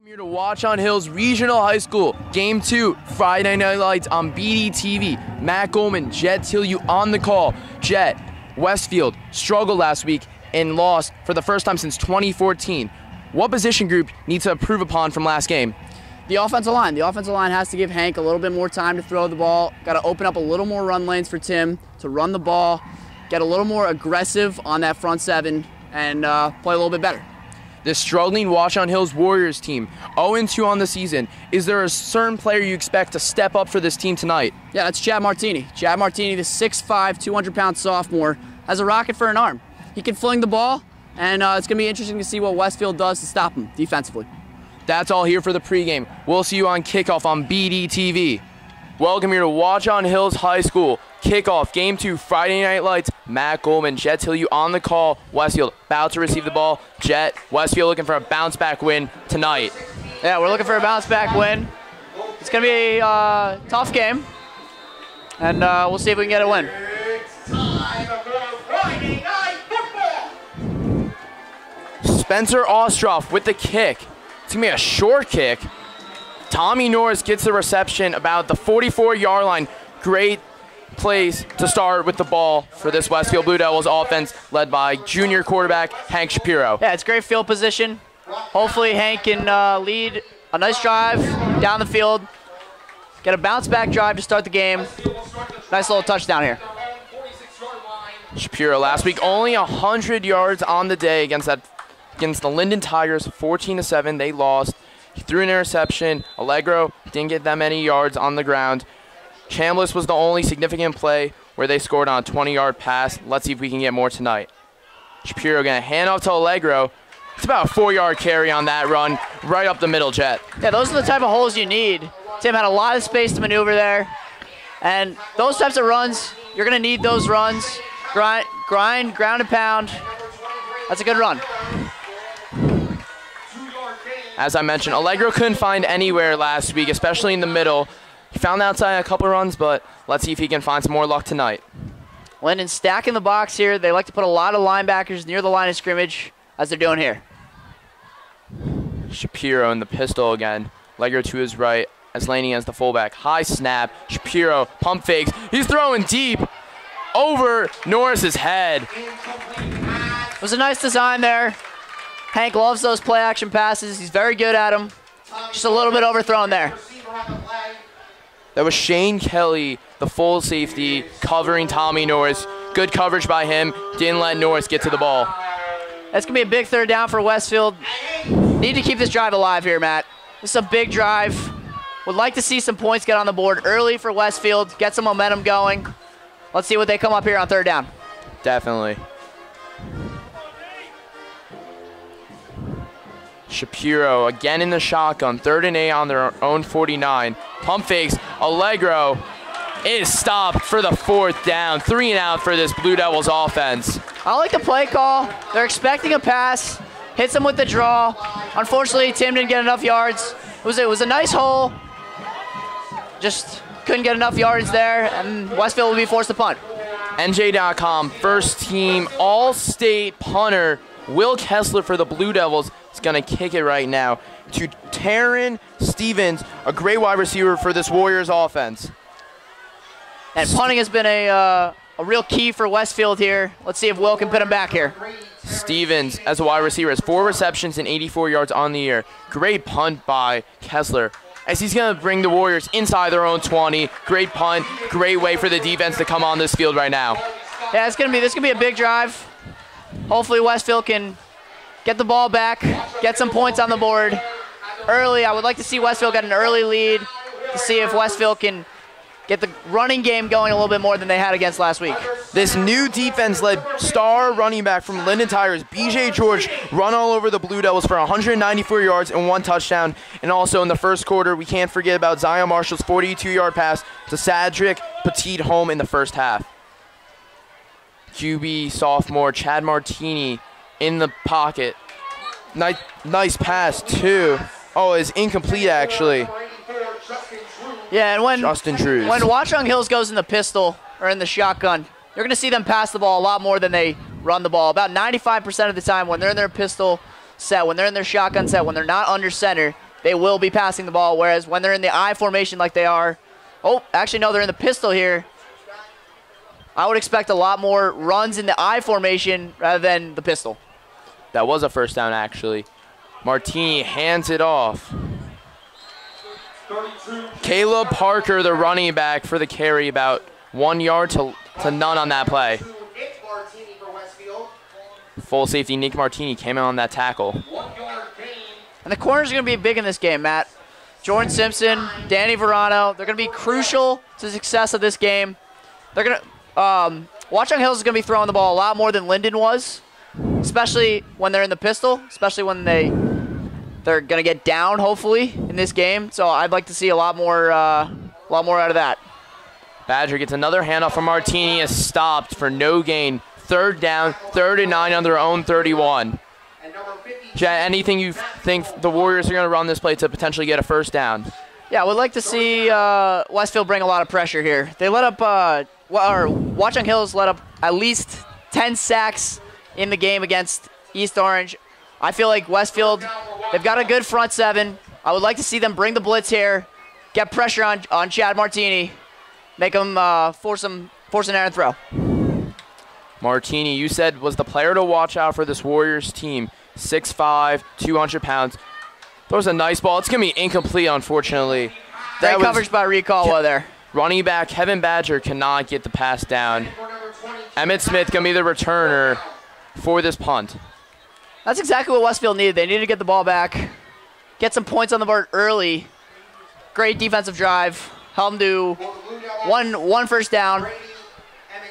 Here to Watchung Hills Regional High School, Game 2, Friday Night Lights on BDTV. Matt Goldman, Jet Tilyou on the call. Jet, Westfield struggled last week and lost for the first time since 2014. What position group needs to improve upon from last game? The offensive line. The offensive line has to give Hank a little bit more time to throw the ball. Got to open up a little more run lanes for Tim to run the ball, get a little more aggressive on that front seven, and play a little bit better. This struggling Watchung Hills Warriors team, 0-2 on the season. Is there a certain player you expect to step up for this team tonight? Yeah, that's Chad Martini. Chad Martini, the 6'5", 200-pound sophomore, has a rocket for an arm. He can fling the ball, and it's going to be interesting to see what Westfield does to stop him defensively. That's all here for the pregame. We'll see you on kickoff on BDTV. Welcome here to Watchung Hills High School. Kickoff, Game 2, Friday Night Lights. Matt Goldman, Jet Tilyou on the call. Westfield about to receive the ball. Jet, Westfield looking for a bounce-back win tonight. Yeah, we're looking for a bounce-back win. It's going to be a tough game, and we'll see if we can get a win. Spencer Ostroff with the kick. It's going to be a short kick. Tommy Norris gets the reception about the 44-yard line. Great place to start with the ball for this Westfield Blue Devils offense led by junior quarterback Hank Shapiro. Yeah, it's great field position. Hopefully Hank can lead a nice drive down the field, get a bounce-back drive to start the game. Nice little touchdown here. Shapiro last week only 100 yards on the day against the Linden Tigers, 14-7. They lost. He threw an interception. Allegro didn't get that many yards on the ground. Chambliss was the only significant play where they scored on a 20-yard pass. Let's see if we can get more tonight. Shapiro going to hand off to Allegro. It's about a 4-yard carry on that run, right up the middle, Jet. Yeah, those are the type of holes you need. Tim had a lot of space to maneuver there. And those types of runs, you're going to need those runs. Grind, ground and pound. That's a good run. As I mentioned, Allegro couldn't find anywhere last week, especially in the middle. He found outside a couple runs, but let's see if he can find some more luck tonight. Linden stacking the box here. They like to put a lot of linebackers near the line of scrimmage, as they're doing here. Shapiro in the pistol again. Allegro to his right, as Laney as the fullback. High snap. Shapiro pump fakes. He's throwing deep over Norris's head. It was a nice design there. Hank loves those play-action passes. He's very good at them. Just a little bit overthrown there. That was Shane Kelly, the full safety, covering Tommy Norris. Good coverage by him. Didn't let Norris get to the ball. That's going to be a big third down for Westfield. Need to keep this drive alive here, Matt. This is a big drive. Would like to see some points get on the board early for Westfield, get some momentum going. Let's see what they come up here on third down. Definitely. Shapiro again in the shotgun, 3rd and 8 on their own 49. Pump fakes, Allegro is stopped for the 4th down. 3 and out for this Blue Devils offense. I like the play call. They're expecting a pass, hits them with the draw. Unfortunately, Tim didn't get enough yards. It was a nice hole. Just couldn't get enough yards there, and Westfield will be forced to punt. NJ.com, first team All-State punter Will Kessler for the Blue Devils is going to kick it right now to Taryn Stevens, a great wide receiver for this Warriors offense. And punting has been a real key for Westfield here. Let's see if Will can put him back here. Stevens, as a wide receiver, has 4 receptions and 84 yards on the year. Great punt by Kessler, as he's going to bring the Warriors inside their own 20. Great punt, great way for the defense to come on this field right now. Yeah, this is going to be a big drive. Hopefully Westfield can get the ball back, get some points on the board early. I would like to see Westfield get an early lead to see if Westfield can get the running game going a little bit more than they had against last week. This new defense led star running back from Linden Tigers, BJ George, run all over the Blue Devils for 194 yards and 1 touchdown. And also in the first quarter, we can't forget about Zion Marshall's 42-yard pass to Cedric Petit home in the first half. QB sophomore Chad Martini in the pocket. Nice pass too. Oh, it's incomplete actually. Yeah, and when Justin Drews. When Watchung Hills goes in the pistol or in the shotgun, you're going to see them pass the ball a lot more than they run the ball. About 95% of the time when they're in their pistol set, when they're in their shotgun set, when they're not under center, they will be passing the ball, whereas when they're in the I formation like they are, oh, actually, no, they're in the pistol here. I would expect a lot more runs in the I formation rather than the pistol. That was a first down, actually. Martini hands it off. Caleb Parker, the running back for the carry, about 1 yard to none on that play. Full safety Nick Martini came in on that tackle. And the corners are going to be big in this game, Matt. Jordan Simpson, Danny Verano, they're going to be crucial to the success of this game. They're going to, Watchung Hills is going to be throwing the ball a lot more than Linden was, especially when they're in the pistol, especially when they're going to get down, hopefully, in this game. So I'd like to see a lot more out of that. Badger gets another handoff from Martini, is stopped for no gain. Third down, 3rd and 9 on their own 31. Jet, anything you think the Warriors are going to run this play to potentially get a first down? Yeah, I would like to see Westfield bring a lot of pressure here. They let up, Watchung Hills let up at least 10 sacks in the game against East Orange. I feel like Westfield, they've got a good front seven. I would like to see them bring the blitz here, get pressure on Chad Martini, make him force an errant throw. Martini, you said, was the player to watch out for this Warriors team. 6'5", 200 pounds. Throws a nice ball. It's going to be incomplete, unfortunately. Great coverage by Recall there. Running back Kevin Badger cannot get the pass down. Emmett Smith going to be the returner for this punt. That's exactly what Westfield needed. They needed to get the ball back, get some points on the board early. Great defensive drive. Help them do one first down.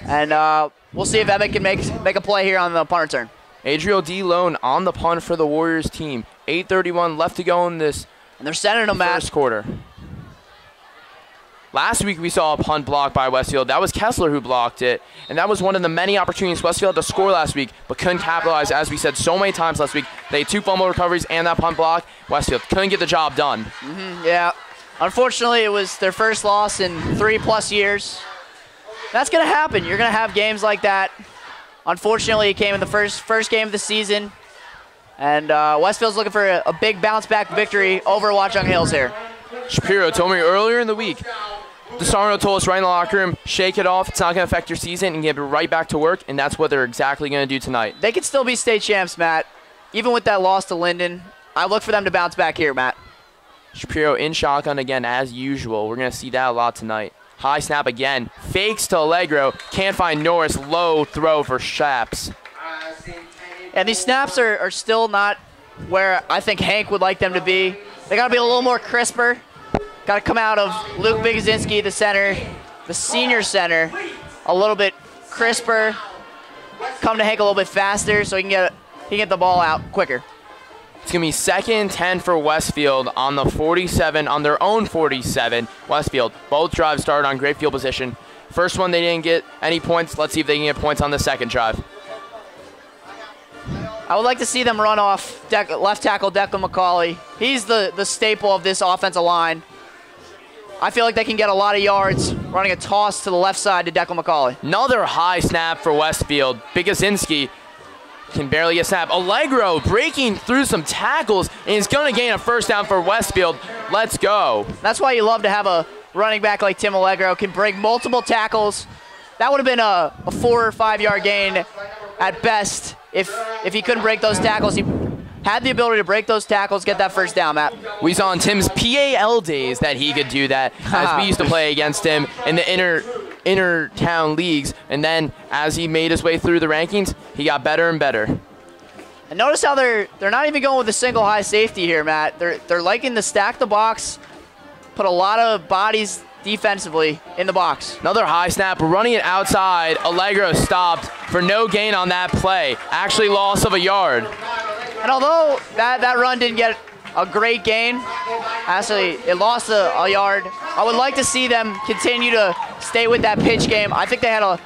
And we'll see if Emmett can make a play here on the punt return. Adriel D. Lone on the punt for the Warriors team. 8:31 left to go in this and they're sending them first quarter. Last week we saw a punt block by Westfield. That was Kessler who blocked it, and that was one of the many opportunities Westfield had to score last week, but couldn't capitalize. As we said so many times last week, they had 2 fumble recoveries and that punt block. Westfield couldn't get the job done. Yeah, unfortunately it was their first loss in 3+ years. That's going to happen. You're going to have games like that. Unfortunately, it came in the first game of the season, and Westfield's looking for a big bounce-back victory over Watchung Hills here. Shapiro told me earlier in the week, DeSarno told us right in the locker room, shake it off, it's not going to affect your season, and get right back to work, and that's what they're exactly going to do tonight. They could still be state champs, Matt. Even with that loss to Linden, I look for them to bounce back here, Matt. Shapiro in shotgun again, as usual. We're going to see that a lot tonight. High snap again. Fakes to Allegro. Can't find Norris. Low throw for Shaps. And these snaps are still not where I think Hank would like them to be. They got to be a little more crisper. Got to come out of Luke Bigozinski, the center, the senior center, a little bit crisper. Come to Hank a little bit faster so he can get the ball out quicker. It's going to be 2nd and 10 for Westfield on the 47, on their own 47. Westfield, both drives started on great field position. First one, they didn't get any points. Let's see if they can get points on the second drive. I would like to see them run off left tackle Declan McCauley. He's the staple of this offensive line. I feel like they can get a lot of yards running a toss to the left side to Declan McCauley. Another high snap for Westfield. Bigozinski can barely get snap. Allegro breaking through some tackles and is going to gain a first down for Westfield. Let's go. That's why you love to have a running back like Tim Allegro. Can break multiple tackles. That would have been a 4 or 5 yard gain at best if he couldn't break those tackles. He had the ability to break those tackles, get that first down, Matt. We saw in Tim's PAL days that he could do that, as we used to play against him in the inner town leagues, and then as he made his way through the rankings, he got better and better. And notice how they're not even going with a single high safety here, Matt. They're liking to stack the box, put a lot of bodies defensively in the box. Another high snap, running it outside. Allegro stopped for no gain on that play. Actually loss of a yard. And although that run didn't get a great gain, actually it lost a yard, I would like to see them continue to stay with that pitch game. I think they had a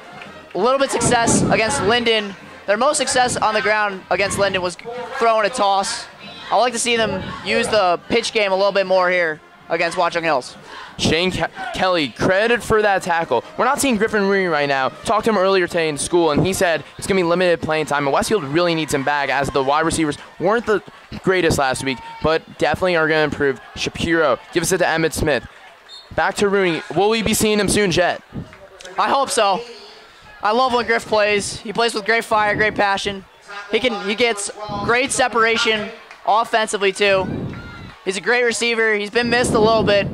little bit success against Linden. Their most success on the ground against Linden was throwing a toss. I'd like to see them use the pitch game a little bit more here against Watchung Hills. Shane Kelly, credit for that tackle. We're not seeing Griffin Rooney right now. Talked to him earlier today in school, and he said it's going to be limited playing time, and Westfield really needs him back, as the wide receivers weren't the greatest last week, but definitely are going to improve. Shapiro gives it to Emmett Smith. Back to Rooney. Will we be seeing him soon, Jet? I hope so. I love when Griff plays. He plays with great fire, great passion. He gets great separation offensively too. He's a great receiver. He's been missed a little bit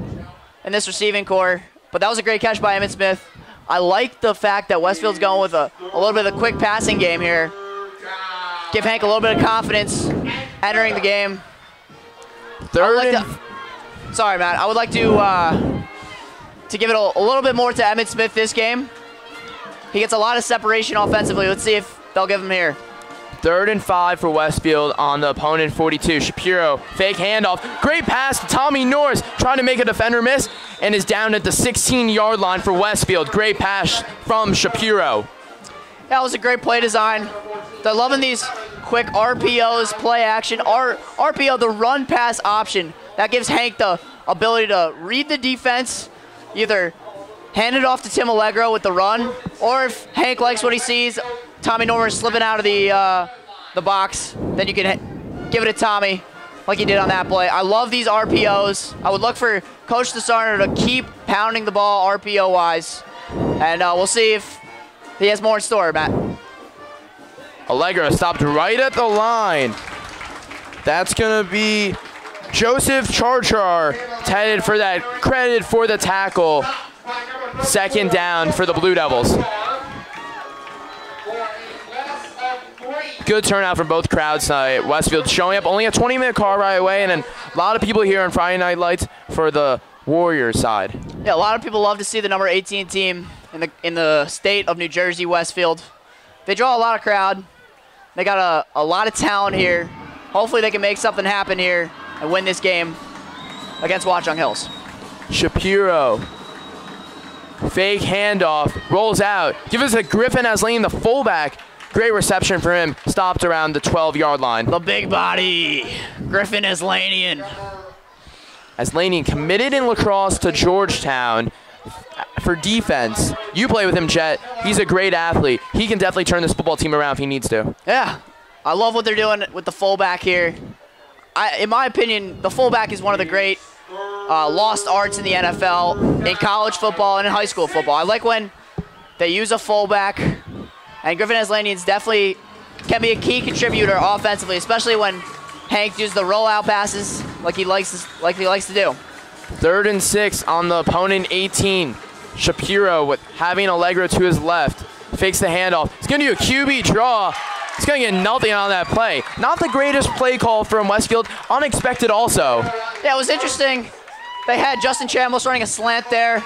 in this receiving core, but that was a great catch by Emmett Smith. I like the fact that Westfield's going with a little bit of a quick passing game here. Give Hank a little bit of confidence entering the game. Sorry, Matt. I would like to give it a little bit more to Emmett Smith this game. He gets a lot of separation offensively. Let's see if they'll give him here. 3rd and 5 for Westfield on the opponent 42. Shapiro, fake handoff. Great pass to Tommy Norris, trying to make a defender miss, and is down at the 16-yard line for Westfield. Great pass from Shapiro. That was a great play design. They're loving these quick RPOs, play action. RPO, the run pass option. That gives Hank the ability to read the defense, either hand it off to Tim Allegro with the run, or if Hank likes what he sees, Tommy Norris slipping out of the box, then you can give it to Tommy like he did on that play. I love these RPOs. I would look for Coach DeSarno to keep pounding the ball RPO-wise, and we'll see if he has more in store, Matt. Allegro stopped right at the line. That's going to be Joseph Charchar, headed for that credit for the tackle. 2nd down for the Blue Devils. Good turnout from both crowds tonight. Westfield showing up, only a 20-minute car ride away, and then a lot of people here on Friday Night Lights for the Warriors side. Yeah, a lot of people love to see the number 18 team in the state of New Jersey, Westfield. They draw a lot of crowd. They got a lot of talent here. Hopefully they can make something happen here and win this game against Watchung Hills. Shapiro, fake handoff, rolls out. Give us a Griffin Aslanian, the fullback. Great reception for him. Stopped around the 12-yard line. The big body, Griffin Aslanian. Aslanian committed in lacrosse to Georgetown for defense. You play with him, Jet. He's a great athlete. He can definitely turn this football team around if he needs to. Yeah, I love what they're doing with the fullback here. In my opinion, the fullback is one of the great lost arts in the NFL, in college football, and in high school football. I like when they use a fullback, and Griffin Aslanian definitely can be a key contributor offensively, especially when Hank uses the rollout passes like he likes to do. 3rd and 6 on the opponent 18. Shapiro with having Allegro to his left. Fakes the handoff. He's going to do a QB draw. He's going to get nothing on that play. Not the greatest play call from Westfield. Unexpected also. Yeah, it was interesting. They had Justin Chambliss running a slant there.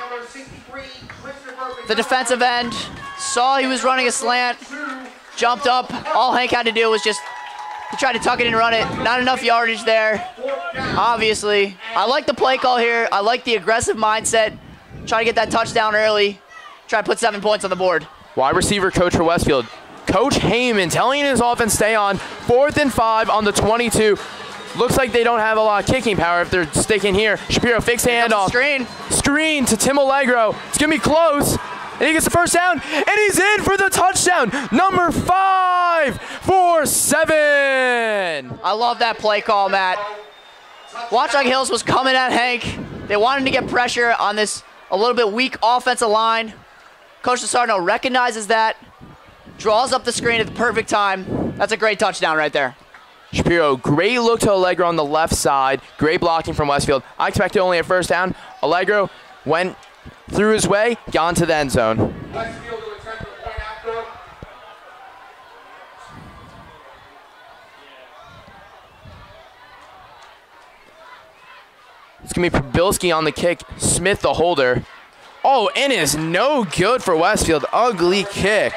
The defensive end saw he was running a slant, jumped up. All Hank had to do was just he tried to tuck it and run it. Not enough yardage there, obviously. I like the play call here. I like the aggressive mindset. Try to get that touchdown early. Try to put 7 points on the board. Wide receiver coach for Westfield, Coach Heyman, telling his offense stay on. 4th and 5 on the 22. Looks like they don't have a lot of kicking power if they're sticking here. Shapiro fakes the handoff. Screen to Tim Allegro. It's going to be close. And he gets the first down, and he's in for the touchdown. Number 5 for 7. I love that play call, Matt. Watchung Hills was coming at Hank. They wanted to get pressure on this a little bit weak offensive line. Coach DeSarno recognizes that, draws up the screen at the perfect time. That's a great touchdown right there. Shapiro, great look to Allegro on the left side. Great blocking from Westfield. I expected only a first down. Allegro went through his way, got into the end zone. It's going to be Probilski on the kick. Smith the holder. Oh, and is no good for Westfield. Ugly kick.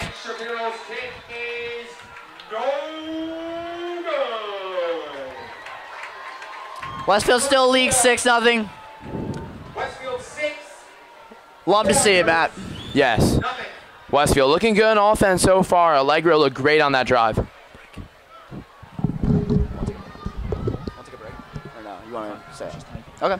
Westfield still league 6-0. Love to see it, Matt. Yes. Westfield looking good in offense so far. Allegro looked great on that drive. Want to take a break? Or no? You want to say it? Okay.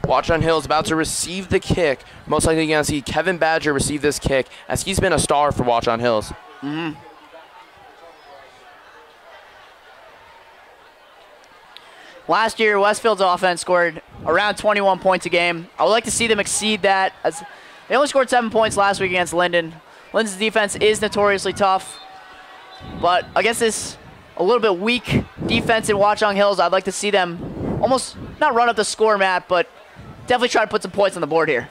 Watchung Hill is about to receive the kick. Most likely going to see Kevin Badger receive this kick, as he's been a star for Watchung Hills. Last year, Westfield's offense scored around 21 points a game. I would like to see them exceed that, as they only scored 7 points last week against Linden. Linden's defense is notoriously tough, but against this a little bit weak defense in Watchung Hills, I'd like to see them almost not run up the score map, but definitely try to put some points on the board here.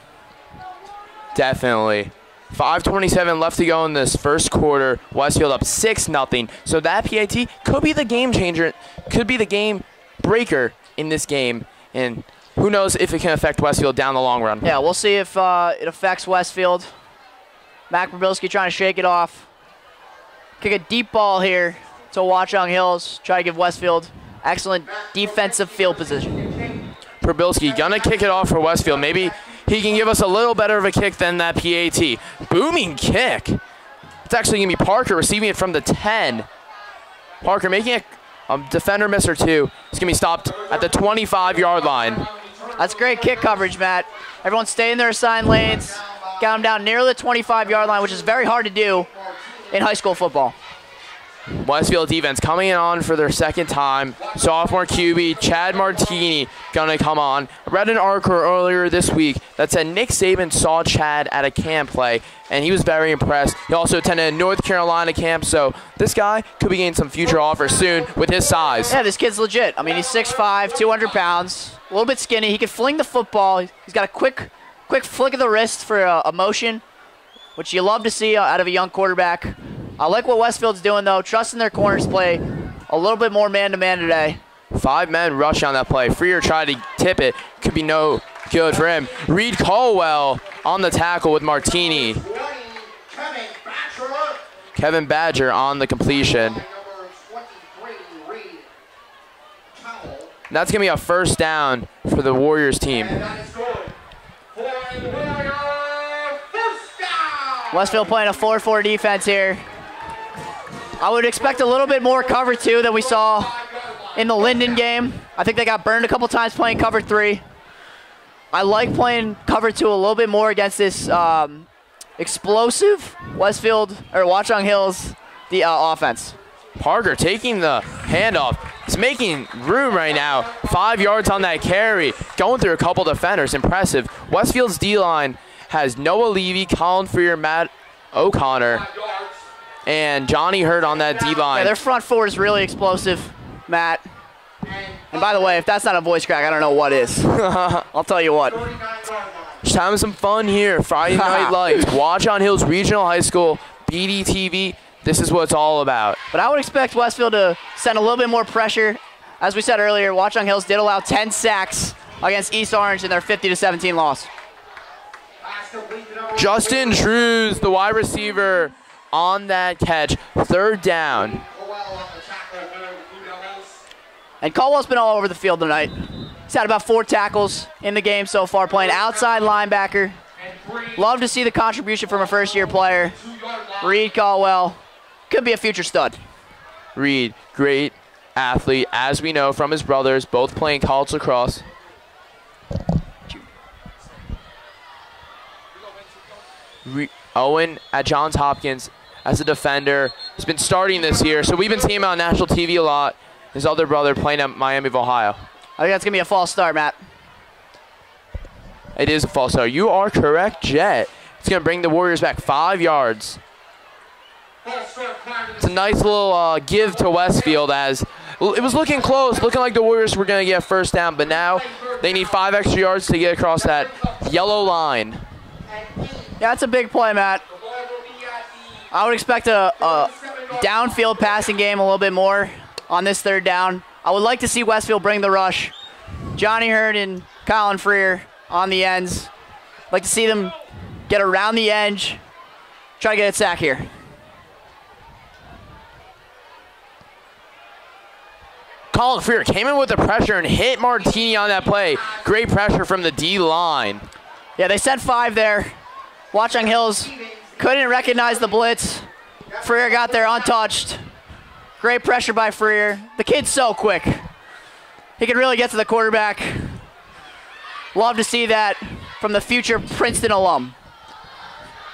Definitely. 5:27 left to go in this first quarter. Westfield up 6-0. So that PAT could be the game changer, could be the game breaker in this game, and who knows if it can affect Westfield down the long run. Yeah, we'll see if it affects Westfield. Mac Probilski trying to shake it off. Kick a deep ball here to Watchung Hills. Try to give Westfield excellent defensive field position. Probilski gonna kick it off for Westfield. Maybe he can give us a little better of a kick than that PAT. Booming kick. It's actually gonna be Parker receiving it from the 10. Parker making a defender miss or two. It's gonna be stopped at the 25-yard line. That's great kick coverage, Matt. Everyone stay in their assigned lanes. Got them down near the 25-yard line, which is very hard to do in high school football. Westfield defense coming on for their second time. Sophomore QB Chad Martini gonna come on. I read an article earlier this week that said Nick Saban saw Chad at a camp play, and he was very impressed. He also attended a North Carolina camp, so this guy could be getting some future offers soon with his size. Yeah, this kid's legit. I mean, he's 6'5", 200 pounds, a little bit skinny. He can fling the football. He's got a quick flick of the wrist for a motion, which you love to see out of a young quarterback. I like what Westfield's doing, though, trusting their corners play a little bit more man-to-man today. 5 men rush on that play. Freer tried to tip it. Could be no good for him. Reed Caldwell on the tackle with Martini. Kevin Badger on the completion. That's going to be a first down for the Warriors team. Westfield playing a 4-4 defense here. I would expect a little bit more cover 2 than we saw in the Linden game. I think they got burned a couple times playing cover 3. I like playing cover 2 a little bit more against this explosive Westfield or Watchung Hills offense. Parker taking the handoff. He's making room right now. 5 yards on that carry. Going through a couple defenders. Impressive. Westfield's D-line has Noah Levy, Colin Freer, Matt O'Connor, and Johnny Hurt on that D-line. Yeah, their front four is really explosive, Matt. And by the way, if that's not a voice crack, I don't know what is. I'll tell you what. Just having some fun here. Friday Night Lights. Watchung Hills Regional High School, BDTV. This is what it's all about. But I would expect Westfield to send a little bit more pressure. As we said earlier, Watchung Hills did allow 10 sacks against East Orange in their 50-17 loss. Justin Drews, the wide receiver, on that catch. Third down. And Caldwell's been all over the field tonight. He's had about 4 tackles in the game so far, playing outside linebacker. Love to see the contribution from a first-year player. Reed Caldwell could be a future stud. Reed, great athlete, as we know from his brothers, both playing college lacrosse. Owen at Johns Hopkins as a defender. He's been starting this year, so we've been seeing him on national TV a lot. His other brother playing at Miami of Ohio. I think that's going to be a false start, Matt. It is a false start. You are correct, Jet. It's going to bring the Warriors back 5 yards. It's a nice little give to Westfield, as it was looking close, looking like the Warriors were going to get first down, but now they need 5 extra yards to get across that yellow line. Yeah, that's a big play, Matt. I would expect a downfield passing game a little bit more on this third down. I would like to see Westfield bring the rush. Johnny Hurt and Colin Freer on the ends. I'd like to see them get around the edge, try to get a sack here. Colin Freer came in with the pressure and hit Martini on that play. Great pressure from the D-line. Yeah, they sent 5 there. Watchung Hills couldn't recognize the blitz. Freer got there untouched. Great pressure by Freer. The kid's so quick. He can really get to the quarterback. Love to see that from the future Princeton alum.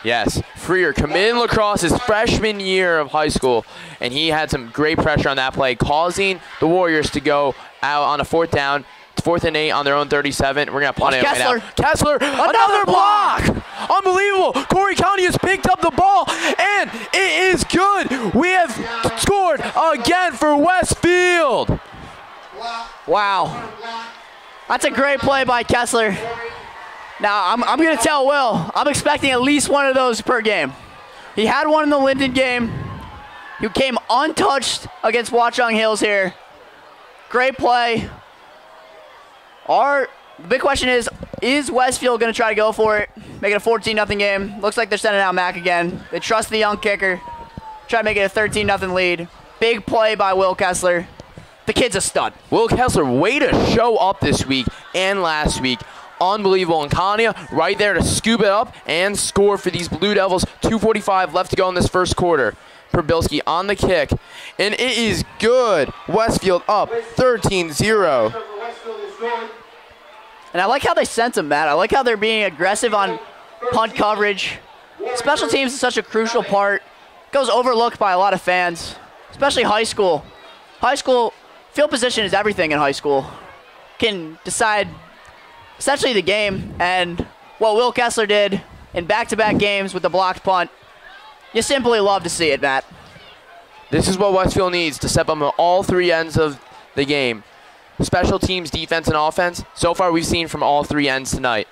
Yes, Freer committed in lacrosse his freshman year of high school, and he had some great pressure on that play, causing the Warriors to go out on a 4th down, 4th and 8 on their own 37. We're going to punt it right now. Kessler, another block! Unbelievable. Corey County has picked up the ball, and it is good. We have scored again for Westfield. Wow. That's a great play by Kessler. Now, I'm going to tell Will, I'm expecting at least one of those per game. He had one in the Linden game. He came untouched against Watchung Hills here. Great play. The big question is Westfield going to try to go for it? Make it a 14-0 game. Looks like they're sending out Mack again. They trust the young kicker. Try to make it a 13-0 lead. Big play by Will Kessler. The kid's a stud. Will Kessler, way to show up this week and last week. Unbelievable. And Kania right there to scoop it up and score for these Blue Devils. 2:45 left to go in this first quarter. Probilski on the kick. And it is good. Westfield up 13-0. And I like how they sent him, Matt. I like how they're being aggressive on punt coverage. Special teams is such a crucial part. It goes overlooked by a lot of fans, especially high school. High school, field position is everything in high school. Can decide essentially the game, and what Will Kessler did in back-to-back games with the blocked punt, you simply love to see it, Matt. This is what Westfield needs to step up on all 3 ends of the game. Special teams, defense, and offense. So far, we've seen from all 3 ends tonight.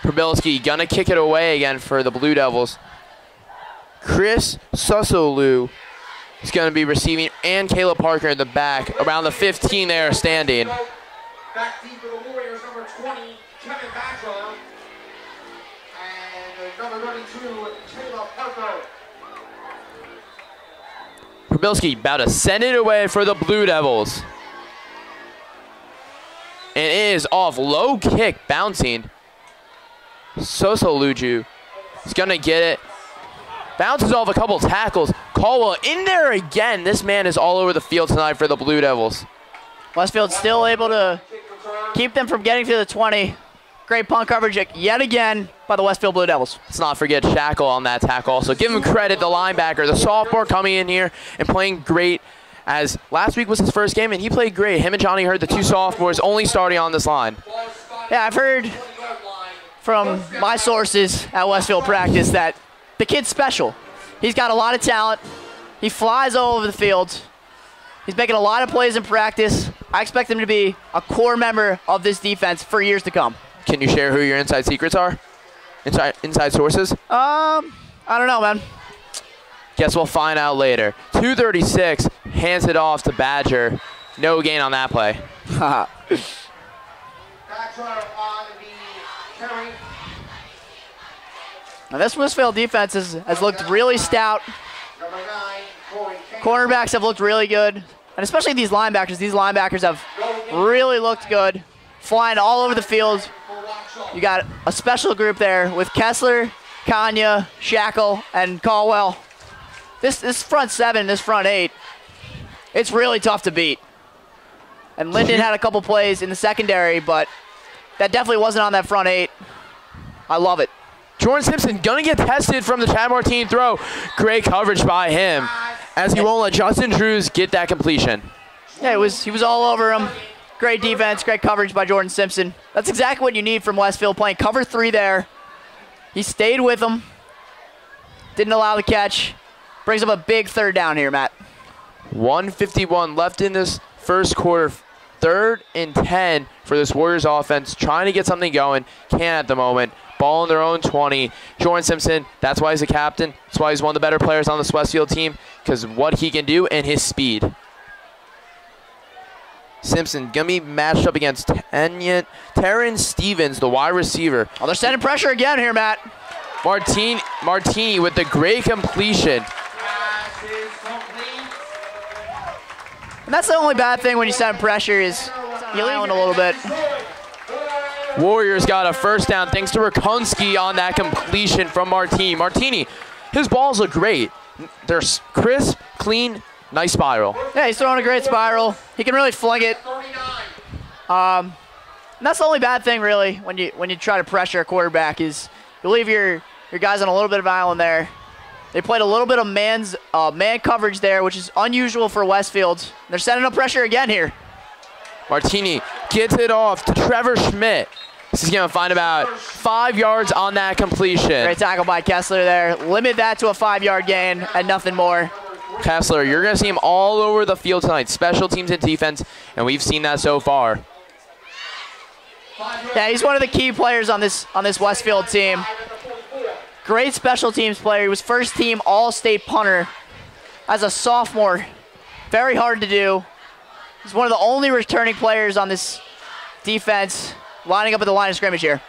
Probilski gonna kick it away again for the Blue Devils. Chris Susolu is gonna be receiving, and Caleb Parker in the back. Around the 15 there standing. Back deep for the Warriors, number 20, Kevin Batchel. And number 32, Caleb Parker. Probilski about to send it away for the Blue Devils. And it is off. Low kick bouncing. Sosoluju is going to get it. Bounces off a couple tackles. Caldwell in there again. This man is all over the field tonight for the Blue Devils. Westfield still able to keep them from getting to the 20. Great punt coverage yet again by the Westfield Blue Devils. Let's not forget Shackle on that tackle also. Give him credit, the linebacker, the sophomore coming in here and playing great, as last week was his first game and he played great. Him and Johnny Hurd, the 2 sophomores, only starting on this line. Yeah, I've heard from my sources at Westfield practice that the kid's special. He's got a lot of talent. He flies all over the field. He's making a lot of plays in practice. I expect him to be a core member of this defense for years to come. Can you share who your inside secrets are? Inside sources? I don't know, man. Guess we'll find out later. 2:36, hands it off to Badger. No gain on that play. Badger on the carry. Now this Westfield defense has looked really stout. Number 9, Corey King. Cornerbacks have looked really good. And especially these linebackers. These linebackers have really looked good. Flying all over the field. You got a special group there with Kessler, Kanya, Shackle, and Caldwell. This front 7, this front 8, it's really tough to beat. And Linden had a couple plays in the secondary, but that definitely wasn't on that front 8. I love it. Jordan Simpson gonna get tested from the Chad Martine throw. Great coverage by him, as he won't let Justin Drews get that completion. Yeah, he was all over him. Great defense, great coverage by Jordan Simpson. That's exactly what you need from Westfield, playing cover 3 there. He stayed with him. Didn't allow the catch. Brings up a big 3rd down here, Matt. 1:51 left in this first quarter. 3rd and 10 for this Warriors offense. Trying to get something going. Can't at the moment. Ball in their own 20. Jordan Simpson, that's why he's a captain. That's why he's one of the better players on this Westfield team, because of what he can do and his speed. Simpson gonna be matched up against Terran Stevens, the wide receiver. Oh, they're sending pressure again here, Matt. Martini with the great completion. And that's the only bad thing when you send pressure is you island a little bit. Warriors got a first down thanks to Rakonski on that completion from Martini. Martini, his balls look great. They're crisp, clean, nice spiral. Yeah, he's throwing a great spiral. He can really fling it. And that's the only bad thing, really, when you try to pressure a quarterback is you leave your guys on a little bit of an island there. They played a little bit of man coverage there, which is unusual for Westfield. They're setting up pressure again here. Martini gets it off to Trevor Schmidt. This is going to find about 5 yards on that completion. Great tackle by Kessler there. Limit that to a 5-yard gain and nothing more. Kessler, you're going to see him all over the field tonight. Special teams and defense, and we've seen that so far. Yeah, he's one of the key players on this Westfield team. Great special teams player. He was first team all-state punter as a sophomore. Very hard to do. He's one of the only returning players on this defense lining up at the line of scrimmage here.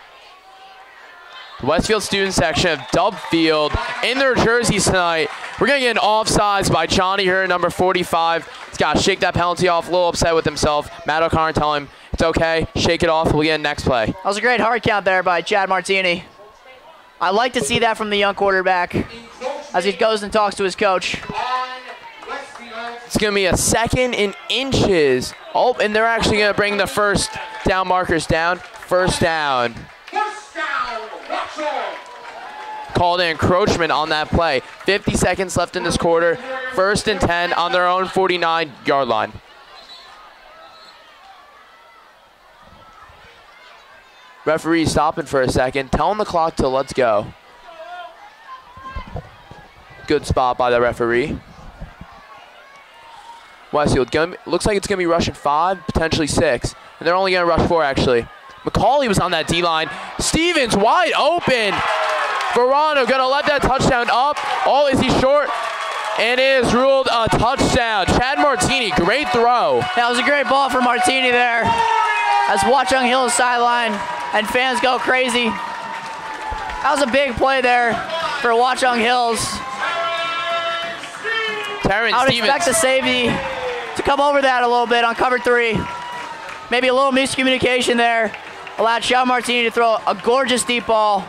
The Westfield student section of Dubfield in their jerseys tonight. We're going to get an offsides by Johnny here, number 45. He's got to shake that penalty off, a little upset with himself. Matt O'Connor telling him, it's okay, shake it off, we'll get next play. That was a great hard count there by Chad Martini. I like to see that from the young quarterback as he goes and talks to his coach. It's going to be a 2nd and inches. Oh, and they're actually going to bring the first down markers down. First down. Called an encroachment on that play. 50 seconds left in this quarter. 1st and 10 on their own 49-yard line. Referee stopping for a second, telling the clock to let's go. Good spot by the referee. Westfield looks like it's going to be rushing 5, potentially 6. And they're only going to rush 4, actually. McCauley was on that D-line. Stevens wide open. Verano going to let that touchdown up. Oh, is he short? And it is ruled a touchdown. Chad Martini, great throw. That was a great ball for Martini there. As Watchung Hills sideline and fans go crazy. That was a big play there for Watchung Hills. I would expect the safety to come over that a little bit on cover 3. Maybe a little miscommunication there. Allowed Chad Martini to throw a gorgeous deep ball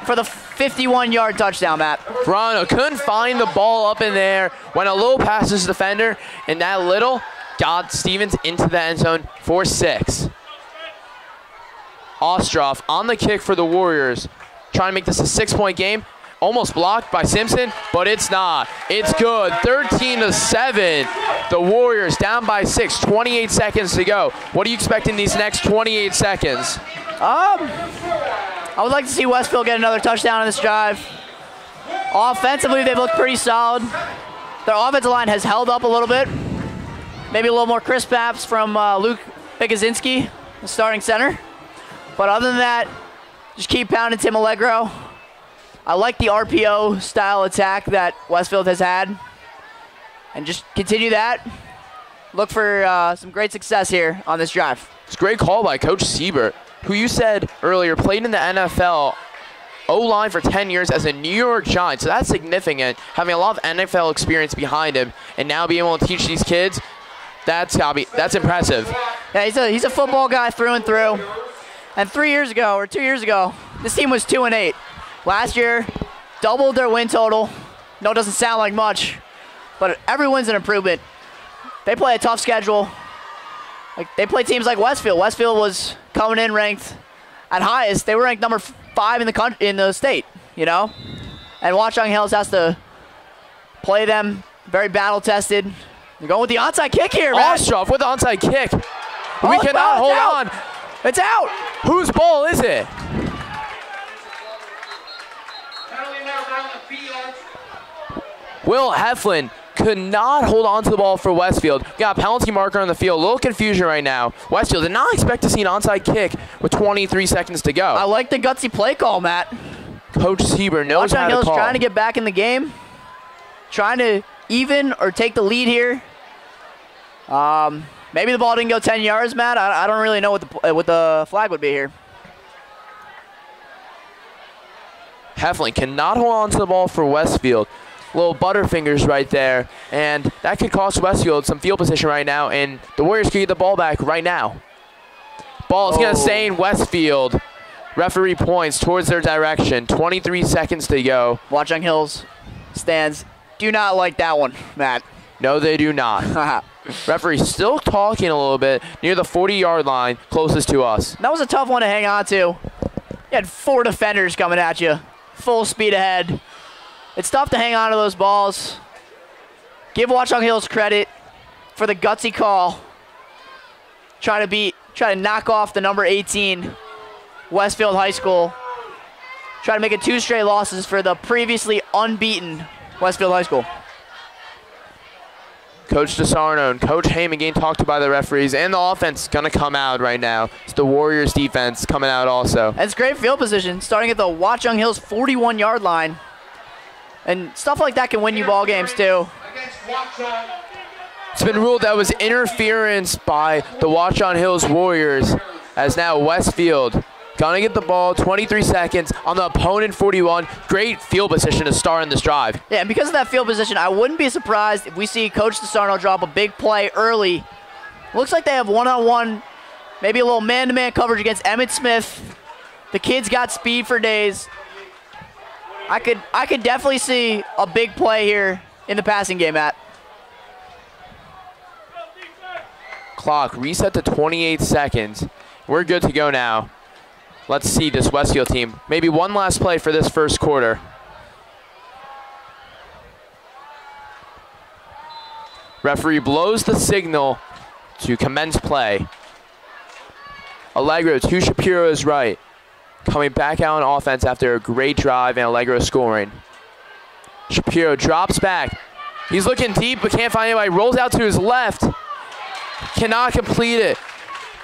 for the 51-yard touchdown, Matt. Verano couldn't find the ball up in there. Went a little past his defender, and that little got Stevens into the end zone for 6. Ostroff on the kick for the Warriors. Trying to make this a 6-point game. Almost blocked by Simpson, but it's not. It's good. 13-7. The Warriors down by 6. 28 seconds to go. What are you expecting these next 28 seconds? I would like to see Westfield get another touchdown on this drive. Offensively, they've looked pretty solid. Their offensive line has held up a little bit. Maybe a little more crisp paps from Luke Bikazinski, the starting center. But other than that, just keep pounding Tim Allegro. I like the RPO style attack that Westfield has had. And just continue that. Look for some great success here on this drive. It's a great call by Coach Siebert, who you said earlier played in the NFL O-line for 10 years as a New York Giant. So that's significant, having a lot of NFL experience behind him, and now being able to teach these kids, that's impressive. Yeah, he's a football guy through and through. And 3 years ago, or 2 years ago, this team was 2-8. Last year, doubled their win total. No, it doesn't sound like much, but every win's an improvement. They play a tough schedule. They play teams like Westfield. Westfield was coming in ranked at highest. They were ranked number 5 in the state, you know? And Watchung Hills has to play them very battle-tested. They're going with the onside kick here, man. Ostroff with the onside kick. We cannot hold on. It's out. Whose ball is it? Will Heflin could not hold on to the ball for Westfield. Got a penalty marker on the field. A little confusion right now. Westfield did not expect to see an onside kick with 23 seconds to go. I like the gutsy play call, Matt. Coach Sieber knows how to call. Trying to get back in the game. Trying to even or take the lead here. Maybe the ball didn't go 10 yards, Matt. I don't really know what the flag would be here. Heflin cannot hold on to the ball for Westfield. Little butterfingers right there, and that could cost Westfield some field position right now, and the Warriors could get the ball back right now. Ball is going to stay in Westfield. Referee points towards their direction. 23 seconds to go. Watchung Hills stands. Do not like that one, Matt. No, they do not. Referee still talking a little bit near the 40-yard line, closest to us. That was a tough one to hang on to. You had 4 defenders coming at you, full speed ahead. It's tough to hang on to those balls. Give Watchung Hills credit for the gutsy call. Try to knock off the number 18, Westfield High School. Try to make it 2 straight losses for the previously unbeaten Westfield High School. Coach DeSarno and Coach Heyman getting talked to by the referees, and the offense going to come out right now. It's the Warriors defense coming out also. And it's great field position, starting at the Watchung Hills 41-yard line. And stuff like that can win you ball games too. It's been ruled that was interference by the Watchung Hills Warriors, as now Westfield gonna get the ball, 23 seconds on the opponent 41. Great field position to start in this drive. Yeah, and because of that field position, I wouldn't be surprised if we see Coach DeSarno drop a big play early. Looks like they have one-on-one, maybe a little man-to-man coverage against Emmett Smith. The kid's got speed for days. I could definitely see a big play here in the passing game, Matt. Clock reset to 28 seconds. We're good to go now. Let's see this Westfield team. Maybe one last play for this first quarter. Referee blows the signal to commence play. Allegro to Shapiro's right. Coming back out on offense after a great drive and Allegro scoring. Shapiro drops back. He's looking deep but can't find anybody. Rolls out to his left. Cannot complete it.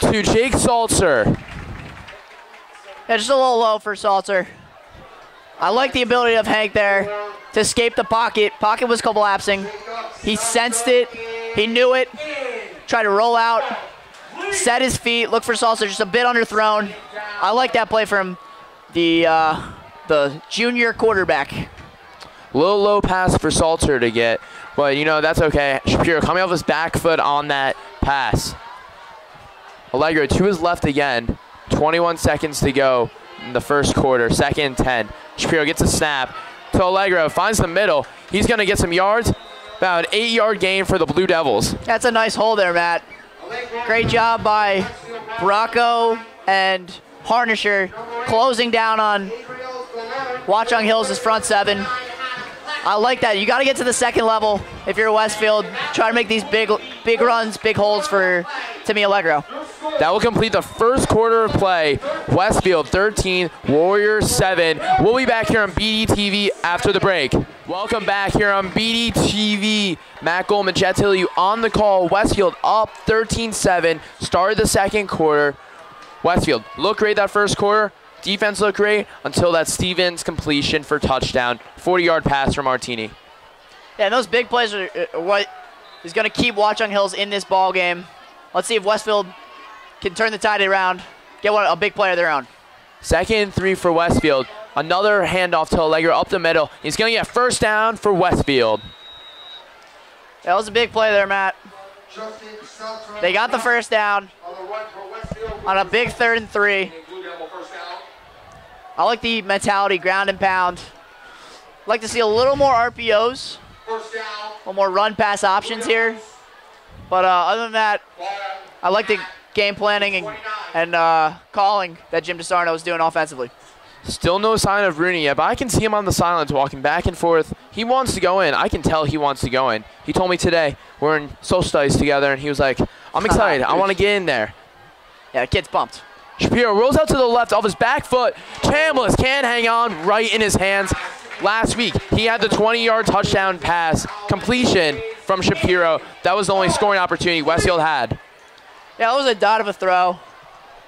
To Jake Salzer. Yeah, just a little low for Salzer. I like the ability of Hank there to escape the pocket. Pocket was collapsing. He sensed it. He knew it. Tried to roll out. Set his feet. Look for Salzer, just a bit underthrown. I like that play from the junior quarterback. A little low pass for Salzer to get, but you know, that's okay. Shapiro coming off his back foot on that pass. Allegro to his left again. 21 seconds to go in the first quarter, 2nd and 10. Shapiro gets a snap to Allegro, finds the middle. He's going to get some yards, about an 8-yard gain for the Blue Devils. That's a nice hole there, Matt. Great job by Bracco and Harnisher closing down on Watchung Hills' front 7. I like that. You got to get to the second level if you're Westfield. Try to make these big runs, big holes for Timmy Allegro. That will complete the first quarter of play. Westfield 13, Warriors 7. We'll be back here on BDTV after the break. Welcome back here on BDTV. Matt Goldman, Chad Tilyou on the call. Westfield up 13-7. Started the second quarter. Westfield looked great that first quarter. Defense looked great until that Stevens completion for touchdown. 40-yard pass from Martini. Yeah, and those big plays are what is going to keep Watchung Hills in this ball game. Let's see if Westfield can turn the tide around, get a big play of their own. 2nd and 3 for Westfield. Another handoff to Allegro up the middle. He's going to get first down for Westfield. That was a big play there, Matt. They got the first down on a big 3rd and 3. I like the mentality, ground and pound. Like to see a little more RPOs, a little more run-pass options here. But other than that, I like the game planning and calling that Jim DeSarno is doing offensively. Still no sign of Rooney yet, but I can see him on the sidelines walking back and forth. He wants to go in. I can tell he wants to go in. He told me today, we're in social studies together, and he was like, I'm excited. I want to get in there. Yeah, the kid's pumped. Shapiro rolls out to the left off his back foot. Chambliss can't hang on, right in his hands. Last week, he had the 20-yard touchdown pass completion from Shapiro. That was the only scoring opportunity Westfield had. Yeah, that was a dot of a throw.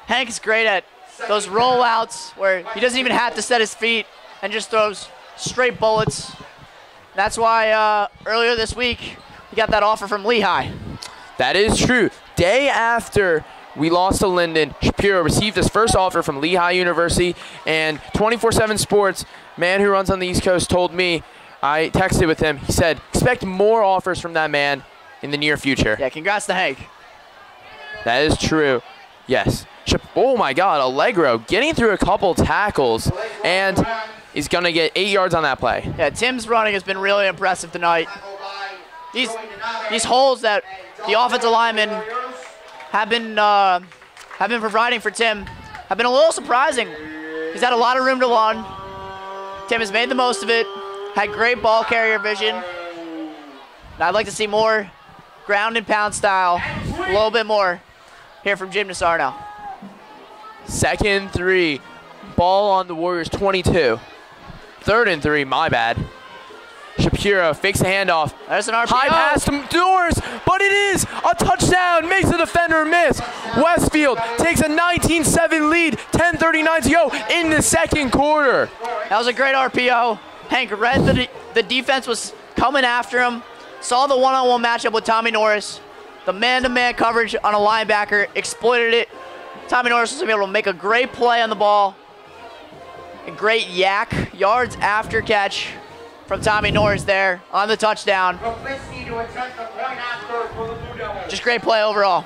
Hank's great at those rollouts where he doesn't even have to set his feet and just throws straight bullets. That's why earlier this week, he got that offer from Lehigh. That is true. Day after we lost to Linden, Shapiro received his first offer from Lehigh University, and 24/7 Sports, man who runs on the East Coast, told me, I texted with him, he said, expect more offers from that man in the near future. Yeah, congrats to Hank. That is true. Yes. Oh my God, Allegro getting through a couple tackles, and he's going to get 8 yards on that play. Yeah, Tim's running has been really impressive tonight. these holes that the offensive linemen have been providing for Tim have been a little surprising. He's had a lot of room to run. Tim has made the most of it, had great ball carrier vision. And I'd like to see more ground and pound style, a little bit more here from Jim Nassar now. 2nd and 3, ball on the Warriors 22. 3rd and 3, my bad. Shapiro fakes the handoff. There's an RPO. High pass to Norris, but it is a touchdown. Makes the defender miss. Westfield takes a 19-7 lead. 10:39 to go in the 2nd quarter. That was a great RPO. Hank read the defense was coming after him. Saw the one-on-one matchup with Tommy Norris. The man-to-man coverage on a linebacker, exploited it. Tommy Norris was able to make a great play on the ball. A great yak, yards after catch from Tommy Norris there on the touchdown. Just great play overall.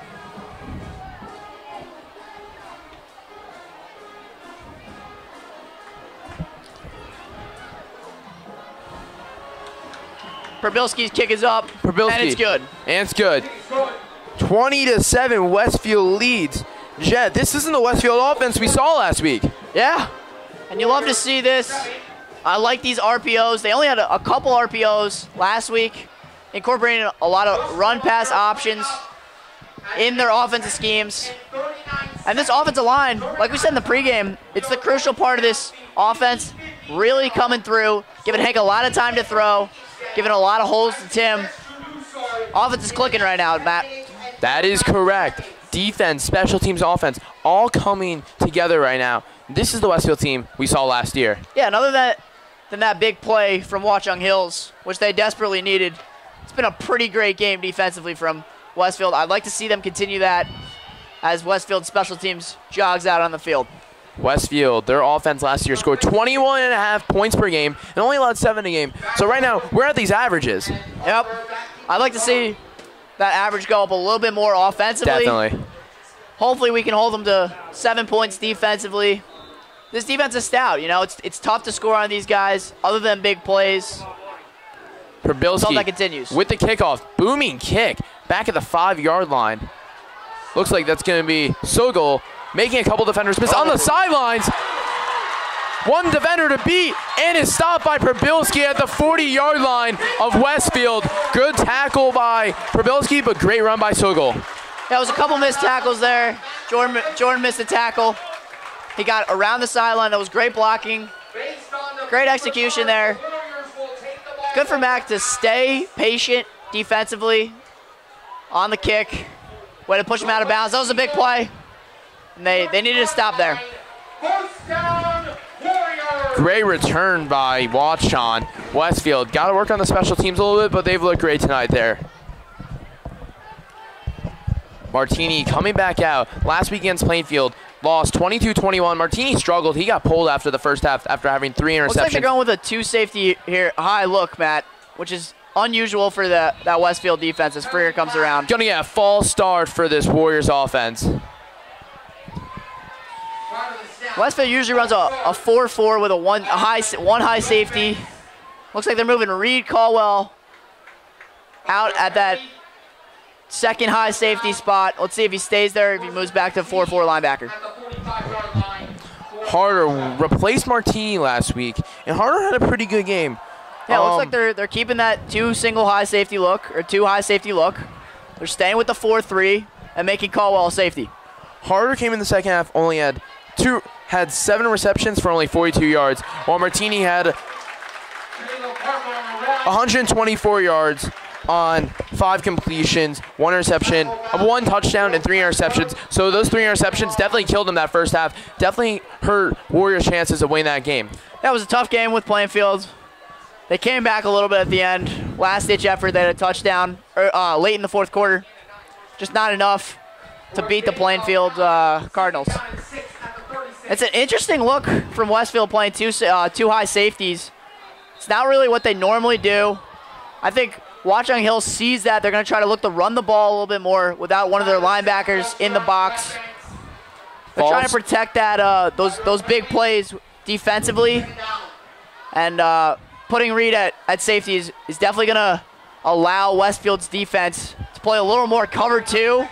Probilski's kick is up, and it's good. And it's good. 20-7, Westfield leads. Jed, this isn't the Westfield offense we saw last week. Yeah, and you love to see this. I like these RPOs. They only had a couple RPOs last week, incorporating a lot of run-pass options in their offensive schemes. And this offensive line, like we said in the pregame, it's the crucial part of this offense, really coming through, giving Hank a lot of time to throw, giving a lot of holes to Tim. Offense is clicking right now, Matt. That is correct. Defense, special teams, offense, all coming together right now. This is the Westfield team we saw last year. Yeah, and other than that big play from Watchung Hills, which they desperately needed, it's been a pretty great game defensively from Westfield. I'd like to see them continue that as Westfield special teams jogs out on the field. Westfield, their offense last year scored 21.5 points per game and only allowed 7 a game. So right now, we're at these averages. Yep. I'd like to see that average go up a little bit more offensively. Definitely. Hopefully we can hold them to 7 points defensively. This defense is stout. You know, it's tough to score on these guys other than big plays. Probilski that continues. With the kickoff. Booming kick back at the 5-yard line. Looks like that's going to be Sogol making a couple defenders miss on the sidelines. One defender to beat and is stopped by Probilski at the 40-yard line of Westfield. Good tackle by Probilski, but great run by Sogol. There was a couple missed tackles there. Jordan missed a tackle. He got around the sideline. That was great blocking. Great execution there. Good for Mac to stay patient defensively on the kick. Way to push him out of bounds. That was a big play. And they needed to stop there. Great return by Watchung. Westfield got to work on the special teams a little bit, but they've looked great tonight there. Martini coming back out. Last week against Plainfield, lost 22-21. Martini struggled. He got pulled after the first half after having 3 interceptions. Looks like they're going with a 2 safety here. High look, Matt, which is unusual for that Westfield defense as Freer comes around. Gonna get a false start for this Warriors offense. Westfield usually runs a 4-4 with a one high safety. Looks like they're moving Reed Caldwell out at that second high safety spot. Let's see if he stays there, if he moves back to 4-4 linebacker. Harder replaced Martini last week, and Harder had a pretty good game. Yeah, it looks like they're keeping that 2 single high safety look, or 2 high safety look. They're staying with the 4-3 and making Caldwell a safety. Harder came in the second half, only had 7 receptions for only 42 yards, while Martini had 124 yards on 5 completions, 1 interception, 1 touchdown, and 3 interceptions. So those 3 interceptions definitely killed them that first half. Definitely hurt Warriors' chances of winning that game. That was a tough game with Plainfield. They came back a little bit at the end. Last-ditch effort. They had a touchdown late in the 4th quarter. Just not enough to beat the Plainfield Cardinals. It's an interesting look from Westfield playing 2 high safeties. It's not really what they normally do. I think Watchung Hill sees that. They're going to try to look to run the ball a little bit more without one of their linebackers in the box. They're trying to protect that those big plays defensively. And putting Reed at safety is definitely going to allow Westfield's defense to play a little more cover 2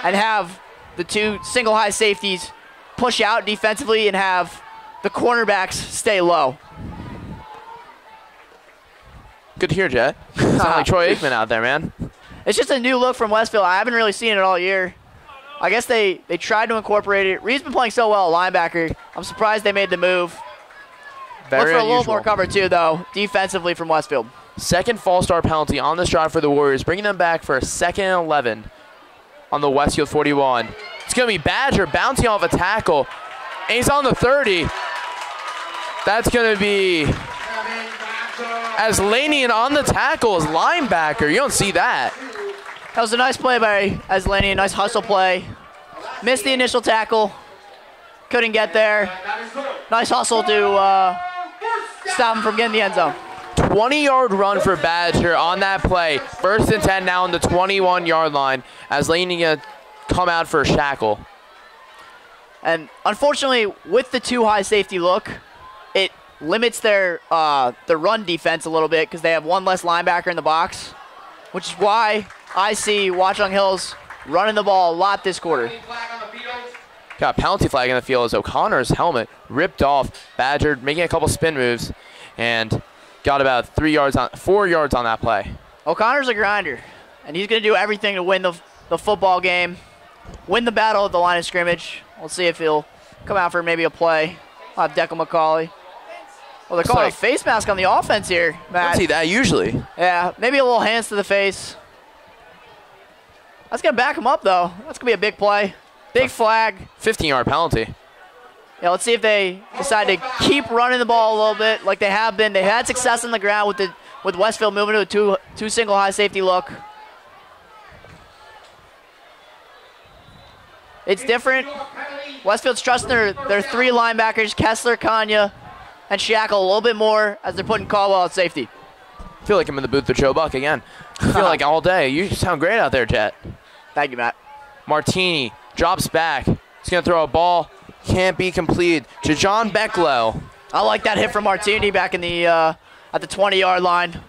and have the 2 single high safeties push out defensively and have the cornerbacks stay low. Good to hear, Jet. Sound like Troy Aikman out there, man. It's just a new look from Westfield. I haven't really seen it all year. I guess they tried to incorporate it. Reed's been playing so well at linebacker. I'm surprised they made the move. Very Look for a little unusual. more cover 2, though, defensively from Westfield. Second false start penalty on this drive for the Warriors, bringing them back for a 2nd and 11 on the Westfield 41. It's going to be Badger bouncing off a tackle, and he's on the 30. That's going to be Aslanian on the tackle as linebacker. You don't see that. That was a nice play by Aslanian, nice hustle play. Missed the initial tackle, couldn't get there. Nice hustle to stop him from getting the end zone. 20-yard run for Badger on that play. 1st and 10 now on the 21-yard line as Laney going to come out for a shackle. And unfortunately, with the 2 high safety look, it limits their run defense a little bit because they have 1 less linebacker in the box, which is why I see Watchung Hills running the ball a lot this quarter. Got a penalty flag in the field as O'Connor's helmet ripped off. Badger making a couple spin moves and got about 4 yards on that play. O'Connor's a grinder, and he's going to do everything to win the football game, win the battle at the line of scrimmage. We'll see if he'll come out for maybe a play. I'll have Declan McCauley. Well, they're calling a face mask on the offense here, Matt. I don't see that usually. Yeah, maybe a little hands to the face. That's going to back him up, though. That's going to be a big play. Big flag. 15-yard penalty. Yeah, let's see if they decide to keep running the ball a little bit like they have been. They had success on the ground with Westfield moving to a two single high safety look. It's different. Westfield's trusting their 3 linebackers, Kessler, Kanya, and Shackle a little bit more as they're putting Caldwell at safety. I feel like I'm in the booth with Joe Buck again. I feel like all day. You sound great out there, Jet. Thank you, Matt. Martini drops back. He's going to throw a ball. Can't be completed to John Becklow. I like that hit from Martini back in the at the 20-yard line.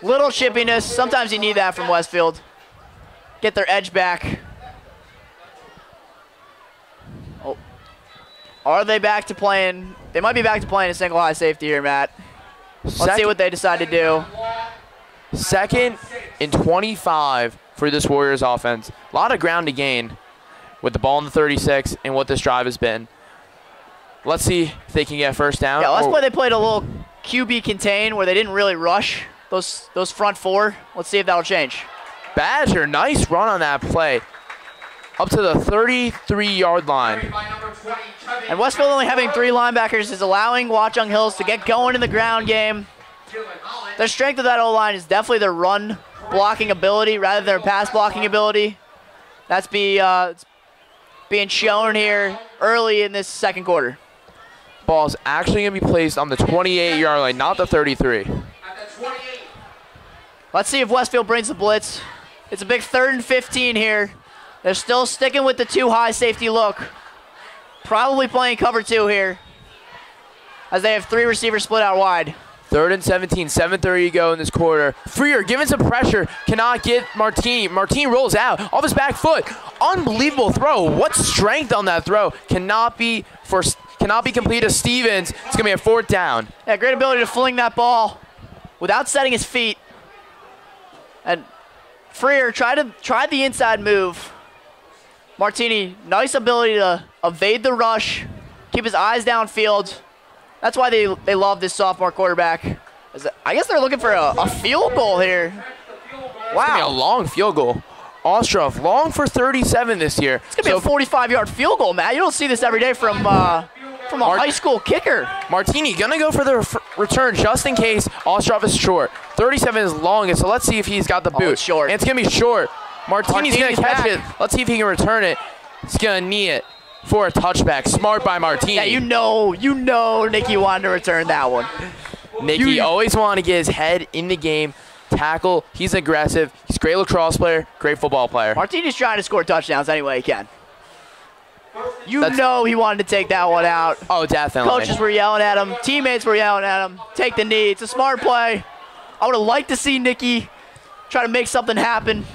Little chippiness. Sometimes you need that from Westfield. Get their edge back. Oh. Are they back to playing? They might be back to playing a single high safety here, Matt. Let's see what they decide to do. 2nd and 25 for this Warriors offense. A lot of ground to gain with the ball in the 36 and what this drive has been. Let's see if they can get first down. Yeah, last play they played a little QB contain where they didn't really rush those front 4. Let's see if that'll change. Badger, nice run on that play. Up to the 33-yard line. And Westfield only having 3 linebackers is allowing Watchung Hills to get going in the ground game. Their strength of that O-line is definitely their run blocking ability rather than their pass blocking ability. That's being shown here early in this second quarter. Ball's actually going to be placed on the 28-yard line, not the 33. Let's see if Westfield brings the blitz. It's a big 3rd and 15 here. They're still sticking with the 2 high safety look. Probably playing cover 2 here as they have 3 receivers split out wide. 3rd and 17, 7:30 to go in this quarter. Freer giving some pressure, cannot get Martini. Martini rolls out off his back foot. Unbelievable throw. What strength on that throw. Cannot be completed to Stevens. It's going to be a 4th down. Yeah, great ability to fling that ball without setting his feet. And Freer tried the inside move. Martini, nice ability to evade the rush, keep his eyes downfield. That's why they love this sophomore quarterback. I guess they're looking for a field goal here. Wow. It's going to be a long field goal. Ostroff, long for 37 this year. It's going to be a 45-yard field goal, Matt. You don't see this every day from a high school kicker. Martini going to go for the return just in case Ostroff is short. 37 is longest, so let's see if he's got the boot. It's short. And it's going to be short. Martini's going to catch it. Let's see if he can return it. He's going to knee it for a touchback. Smart by Martini. Yeah, you know Nicky wanted to return that one. Nicky always wanted to get his head in the game. Tackle. He's aggressive. He's a great lacrosse player, great football player. Martini's trying to score touchdowns any way he can. You know he wanted to take that one out. Oh, definitely. Coaches were yelling at him. Teammates were yelling at him. Take the knee. It's a smart play. I would have liked to see Nicky try to make something happen.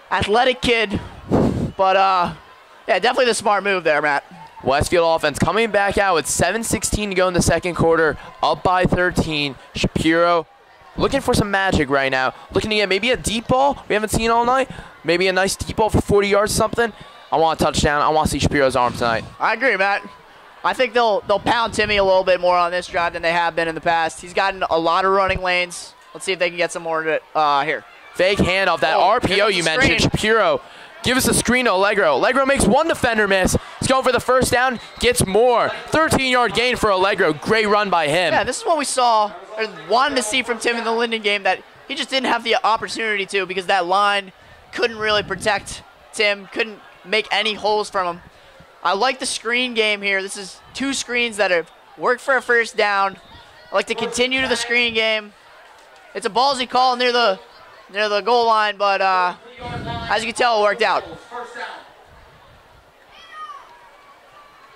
Athletic kid. But, yeah, definitely the smart move there, Matt. Westfield offense coming back out with 7:16 to go in the second quarter, up by 13. Shapiro looking for some magic right now. Looking to get maybe a deep ball we haven't seen all night. Maybe a nice deep ball for 40 yards or something. I want a touchdown. I want to see Shapiro's arm tonight. I agree, Matt. I think they'll pound Timmy a little bit more on this drive than they have been in the past. He's gotten a lot of running lanes. Let's see if they can get some more here. Fake handoff, that RPO you mentioned. Shapiro, give us a screen to Allegro. Allegro makes one defender miss. He's going for the first down, gets more. 13-yard gain for Allegro. Great run by him. Yeah, this is what we saw, or wanted to see from Tim in the Linden game, that he just didn't have the opportunity to because that line couldn't really protect Tim, couldn't make any holes from him. I like the screen game here. This is 2 screens that have worked for a first down. I like to continue to the screen game. It's a ballsy call near the goal line, but as you can tell, it worked out.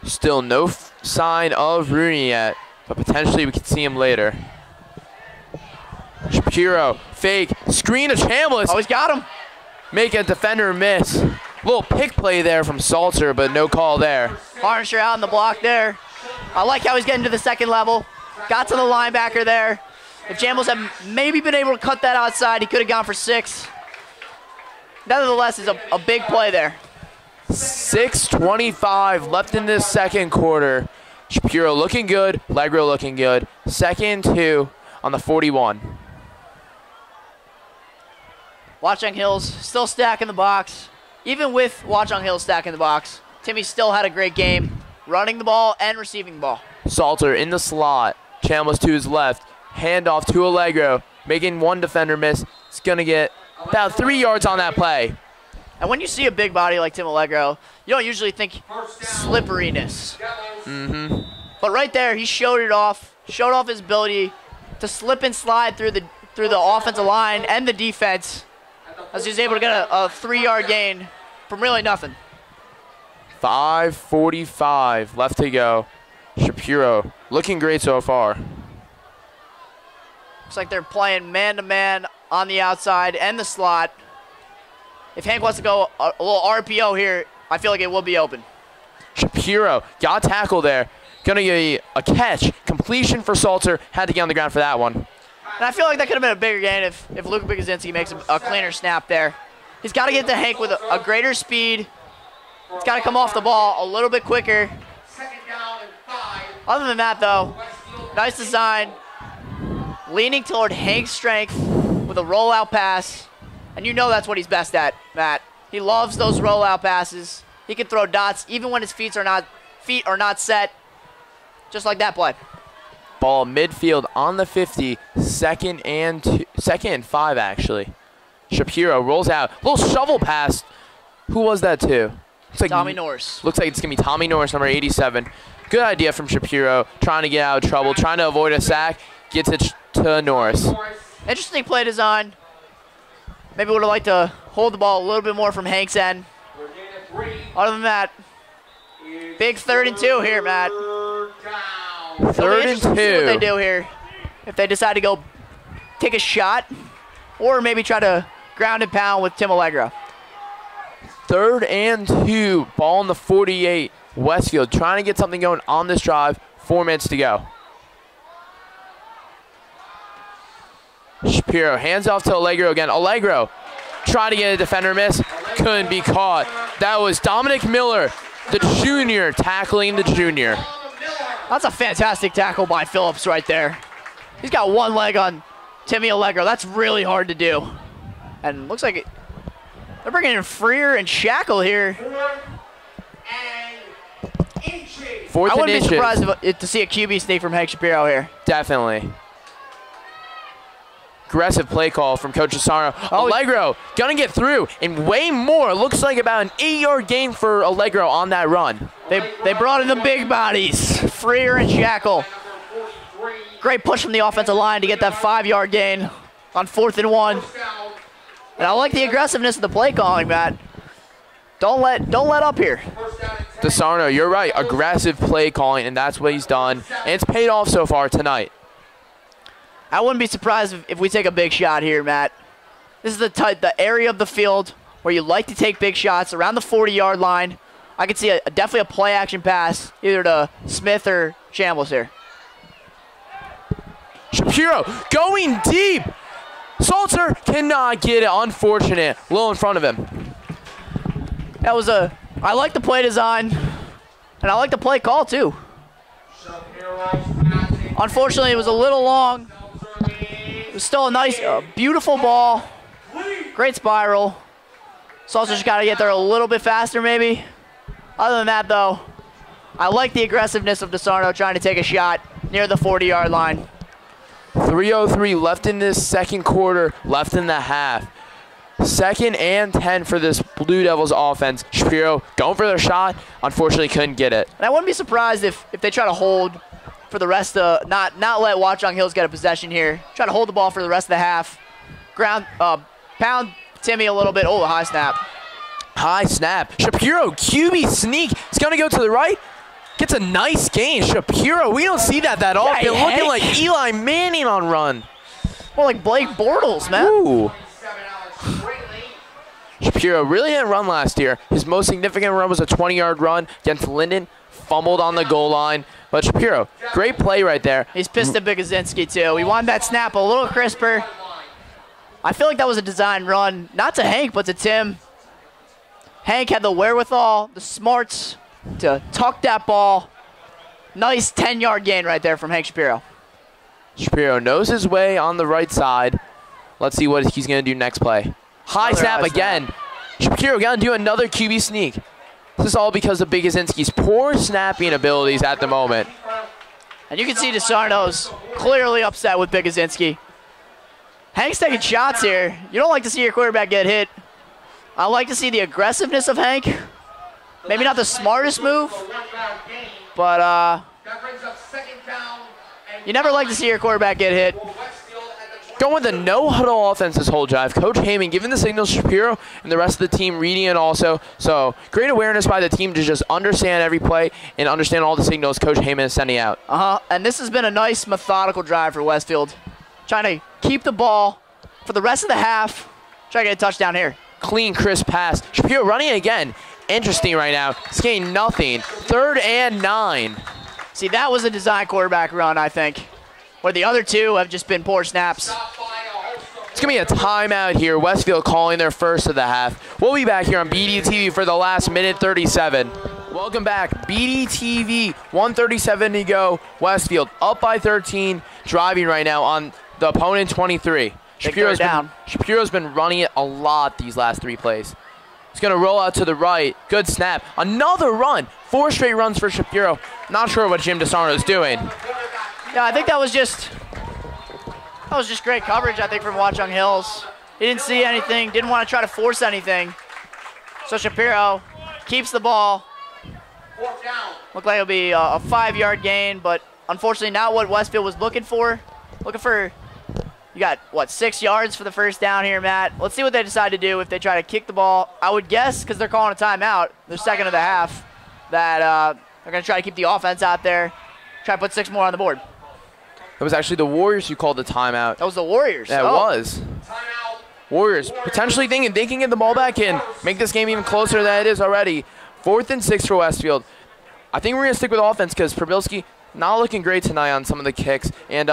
Still no sign of Rooney yet, but potentially we could see him later. Shapiro, fake, screen to Chambliss. Always got him. Make a defender miss. Little pick play there from Salter, but no call there. Harnisher out in the block there. I like how he's getting to the second level. Got to the linebacker there. If Chambliss had maybe been able to cut that outside, he could have gone for 6. Nevertheless, it's a big play there. 6:25 left in this second quarter. Shapiro looking good, Allegro looking good. 2nd and 2 on the 41. Watchung Hills still stacking the box. Even with Watchung Hills stacking the box, Timmy still had a great game, running the ball and receiving the ball. Salter in the slot. Chambliss to his left. Handoff to Allegro, making one defender miss. It's going to get about 3 yards on that play. And when you see a big body like Tim Allegro, you don't usually think slipperiness. But right there, he showed off his ability to slip and slide through the offensive line and the defense, as he was able to get a 3-yard gain from really nothing. 5:45 left to go. Shapiro looking great so far. Looks like they're playing man-to-man on the outside and the slot. If Hank wants to go a little RPO here, I feel like it will be open. Shapiro got tackled there. Gonna get a catch. Completion for Salter. Had to get on the ground for that one. And I feel like that could have been a bigger gain if Luka Biegazinski makes a cleaner snap there. He's got to get to Hank with a greater speed. He's got to come off the ball a little bit quicker. Other than that, though, nice design. Leaning toward Hank's strength with a rollout pass. And you know that's what he's best at, Matt. He loves those rollout passes. He can throw dots even when his feet are not set. Just like that play. Ball midfield on the 50. 2nd and 5 actually. Shapiro rolls out. Little shovel pass. Who was that to? Looks like Tommy Norris. Looks like it's going to be Tommy Norris, number 87. Good idea from Shapiro. Trying to get out of trouble. Trying to avoid a sack. Gets it to Norris. Interesting play design. Maybe would have liked to hold the ball a little bit more from Hank's end. Other than that, big 3rd and 2 here, Matt. 3rd and 2. See what they do here. If they decide to go take a shot, or maybe try to ground and pound with Tim Allegro. 3rd and 2. Ball in the 48. Westfield trying to get something going on this drive. 4 minutes to go. Shapiro hands off to Allegro again. Allegro trying to get a defender miss. Couldn't be caught. That was Dominic Miller, the junior, tackling the junior. That's a fantastic tackle by Phillips right there. He's got one leg on Timmy Allegro. That's really hard to do. And looks like they're bringing in Freer and Shackle here. 4th I and wouldn't be inches. surprised to see a QB sneak from Hank Shapiro here. Definitely. Aggressive play call from Coach Asano. Allegro gonna get through and way more. Looks like about an 8-yard gain for Allegro on that run. They brought in the big bodies, Freer and Shackle. Great push from the offensive line to get that 5-yard gain on 4th and 1. And I like the aggressiveness of the play calling, Matt. Don't let up here. DeSarno, you're right. Aggressive play calling, and that's what he's done. And it's paid off so far tonight. I wouldn't be surprised if we take a big shot here, Matt. This is the area of the field where you like to take big shots around the 40-yard line. I could see definitely a play-action pass either to Smith or Shambles here. Shapiro going deep. Salter cannot get it. Unfortunate. Low in front of him. I like the play design, and I like the play call too. Unfortunately, it was a little long. It was still a nice, beautiful ball. Great spiral. Salter just got to get there a little bit faster maybe. Other than that, though, I like the aggressiveness of DeSarno trying to take a shot near the 40-yard line. 3:03 left in this second quarter, left in the half. 2nd and 10 for this Blue Devils offense. Shapiro going for their shot, unfortunately couldn't get it. And I wouldn't be surprised if they try to hold for the rest of, not let Watchung Hills get a possession here. Try to hold the ball for the rest of the half. Pound Timmy a little bit. Oh, a high snap. High snap. Shapiro, QB sneak. He's going to go to the right. Gets a nice gain. Shapiro, we don't see that often. Looking like Eli Manning on run. More like Blake Bortles, man. Ooh. Shapiro really didn't run last year. His most significant run was a 20-yard run against Linden. Fumbled on the goal line. But Shapiro, great play right there. He's pissed at Bigazinski, too. He wanted that snap a little crisper. I feel like that was a design run, not to Hank, but to Tim. Hank had the wherewithal, the smarts to tuck that ball. Nice 10-yard gain right there from Hank Shapiro. Shapiro knows his way on the right side. Let's see what he's going to do next play. High snap again. Shapiro going to do another QB sneak. This is all because of Bigazinski's poor snapping abilities at the moment. And you can see DeSarno's clearly upset with Bigazinski. Hank's taking shots here. You don't like to see your quarterback get hit. I like to see the aggressiveness of Hank. Maybe not the smartest move, but you never like to see your quarterback get hit. Going with a no-huddle offense this whole drive. Coach Heyman giving the signals to Shapiro and the rest of the team reading it also. So great awareness by the team to just understand every play and understand all the signals Coach Heyman is sending out. And this has been a nice methodical drive for Westfield. Trying to keep the ball for the rest of the half. Try to get a touchdown here. Clean, crisp pass. Shapiro running again. Interesting right now. He's getting nothing. 3rd and 9. See, that was a design quarterback run, I think, where the other two have just been poor snaps. It's going to be a timeout here. Westfield calling their first of the half. We'll be back here on BDTV for the last minute 37. Welcome back. BDTV, 1:37 to go. Westfield up by 13, driving right now on the opponent 23. Shapiro's been running it a lot these last 3 plays. He's going to roll out to the right. Good snap. Another run. 4 straight runs for Shapiro. Not sure what Jim DeSarno is doing. Yeah, I think that was just great coverage, I think, from Watchung Hills. He didn't see anything, didn't want to try to force anything. So Shapiro keeps the ball. Looked like it'll be a 5-yard gain, but unfortunately not what Westfield was looking for. You got, 6 yards for the first down here, Matt. Let's see what they decide to do if they try to kick the ball. I would guess, because they're calling a timeout, their second of the half, that they're going to try to keep the offense out there, try to put 6 more on the board. It was actually the Warriors who called the timeout. That was the Warriors? Yeah, it was. Warriors potentially thinking they can get the ball back in, make this game even closer than it is already. 4th and 6 for Westfield. I think we're going to stick with offense because Prabilski not looking great tonight on some of the kicks. And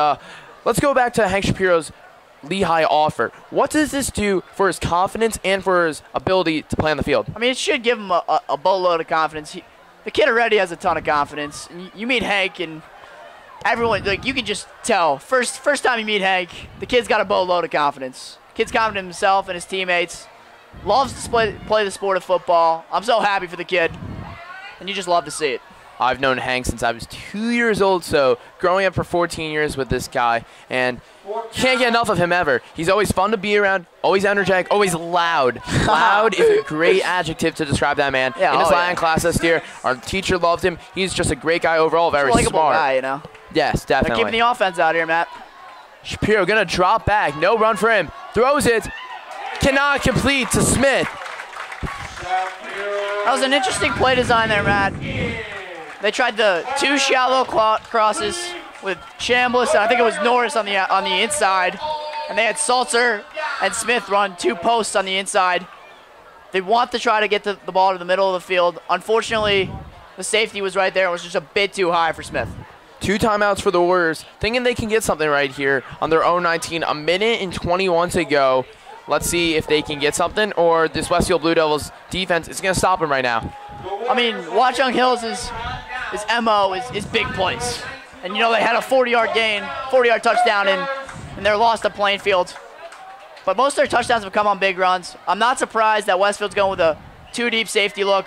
let's go back to Hank Shapiro's Lehigh offer. What does this do for his confidence and for his ability to play on the field? I mean, it should give him a boatload of confidence. The kid already has a ton of confidence. And you meet Hank and everyone, you can just tell. First time you meet Hank, the kid's got a boatload of confidence. Kid's confident in himself and his teammates. Loves to play the sport of football. I'm so happy for the kid. And you just love to see it. I've known Hank since I was 2 years old, so growing up for 14 years with this guy, and can't get enough of him ever. He's always fun to be around, always energetic, always loud. Loud is a great adjective to describe that man. Yeah, in his Latin class this year, our teacher loved him. He's just a great guy overall, very smart. Likable guy, you know. Yes, definitely. They're keeping the offense out here, Matt. Shapiro gonna drop back, no run for him. Throws it, cannot complete to Smith. That was an interesting play design there, Matt. They tried the 2 shallow crosses, with Chambliss, and I think it was Norris on the inside. And they had Salter and Smith run 2 posts on the inside. They want to try to get the ball to the middle of the field. Unfortunately, the safety was right there. It was just a bit too high for Smith. 2 timeouts for the Warriors, thinking they can get something right here on their own 19. A minute and 21 to go. Let's see if they can get something, or this Westfield Blue Devils defense is going to stop them right now. I mean, Watchung Hills' MO is big plays. And, you know, they had a 40-yard gain, 40-yard touchdown in their loss to Plainfield. But most of their touchdowns have come on big runs. I'm not surprised that Westfield's going with a 2-deep safety look.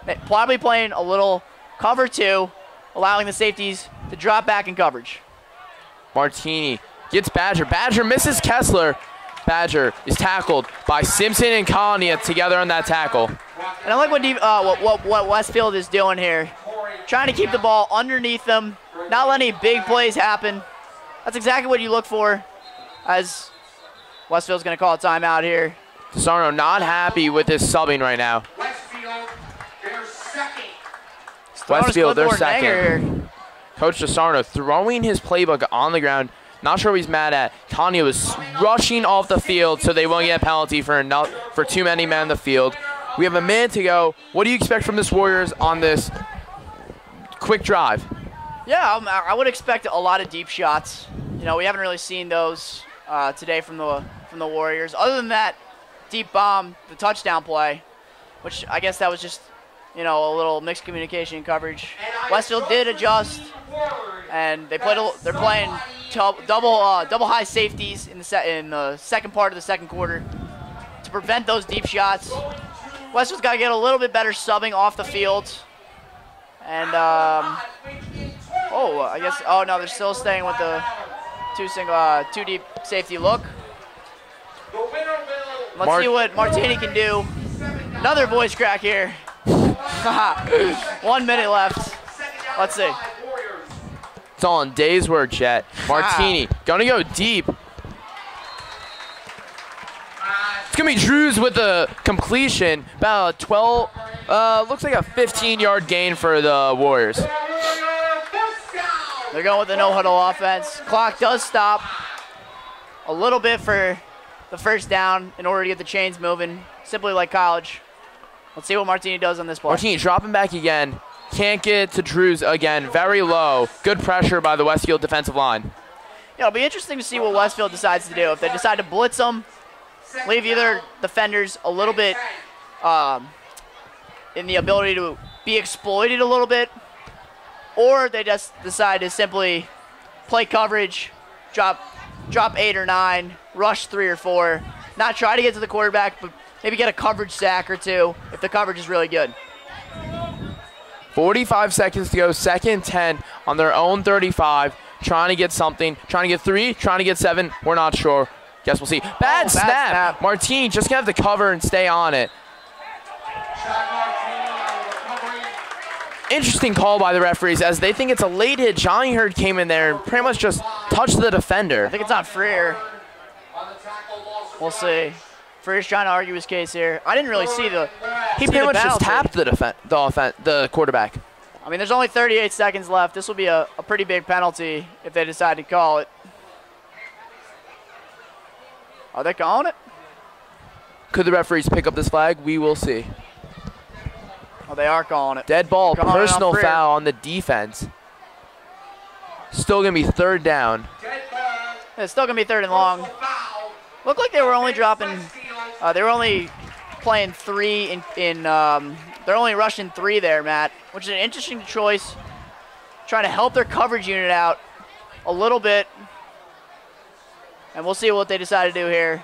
They're probably playing a little cover 2, allowing the safeties to drop back in coverage. Martini gets Badger. Badger misses Kessler. Badger is tackled by Simpson and Colin together on that tackle. And I like what Westfield is doing here. Trying to keep the ball underneath them, not letting big plays happen. That's exactly what you look for, as Westfield's going to call a timeout here. Sarno not happy with his subbing right now. Westfield, they're second. Coach DeSarno throwing his playbook on the ground. Not sure what he's mad at. Kanye was rushing off the field, so they won't get a penalty for too many men in the field. We have a minute to go. What do you expect from this Warriors on this quick drive? Yeah, I would expect a lot of deep shots. You know, we haven't really seen those today from the Warriors. Other than that deep bomb, the touchdown play, which I guess that was just, you know, a little mixed communication coverage. Westfield did adjust, and they're playing double high safeties in the second part of the second quarter to prevent those deep shots. Westfield's got to get a little bit better subbing off the field. And no, they're still staying with the two deep safety look. Let's see what Martini can do. Another voice crack here. 1 minute left. Let's see. It's all in days work, Jet. Martini gonna go deep. It's gonna be Drews with the completion. About 12, looks like a 15-yard gain for the Warriors. They're going with the no-huddle offense. Clock does stop a little bit for the first down in order to get the chains moving, simply like college. Let's see what Martini does on this play. Martini dropping back again. Can't get to Drews again. Very low. Good pressure by the Westfield defensive line. Yeah, it'll be interesting to see what Westfield decides to do. If they decide to blitz them, leave either defenders a little bit in the ability to be exploited a little bit, or they just decide to simply play coverage, drop 8 or 9, rush 3 or 4, not try to get to the quarterback, but maybe get a coverage sack or 2 if the coverage is really good. 45 seconds to go, second 10 on their own 35. Trying to get something, trying to get 3, trying to get 7. We're not sure. Guess we'll see. Bad snap. Martini just gonna have to cover and stay on it. Interesting call by the referees as they think it's a late hit. Johnny Hurd came in there and pretty much just touched the defender. I think it's on Freer. We'll see. Freer's trying to argue his case here. I didn't really see the. He pretty much just tapped the quarterback. I mean, there's only 38 seconds left. This will be a pretty big penalty if they decide to call it. Are they calling it? Could the referees pick up this flag? We will see. Oh, they are calling it. Dead ball, personal foul on the defense. Still going to be third down. It's still going to be third and long. Looked like they were only dropping, they were only playing 3 they're only rushing 3 there, Matt, which is an interesting choice. Trying to help their coverage unit out a little bit. And we'll see what they decide to do here.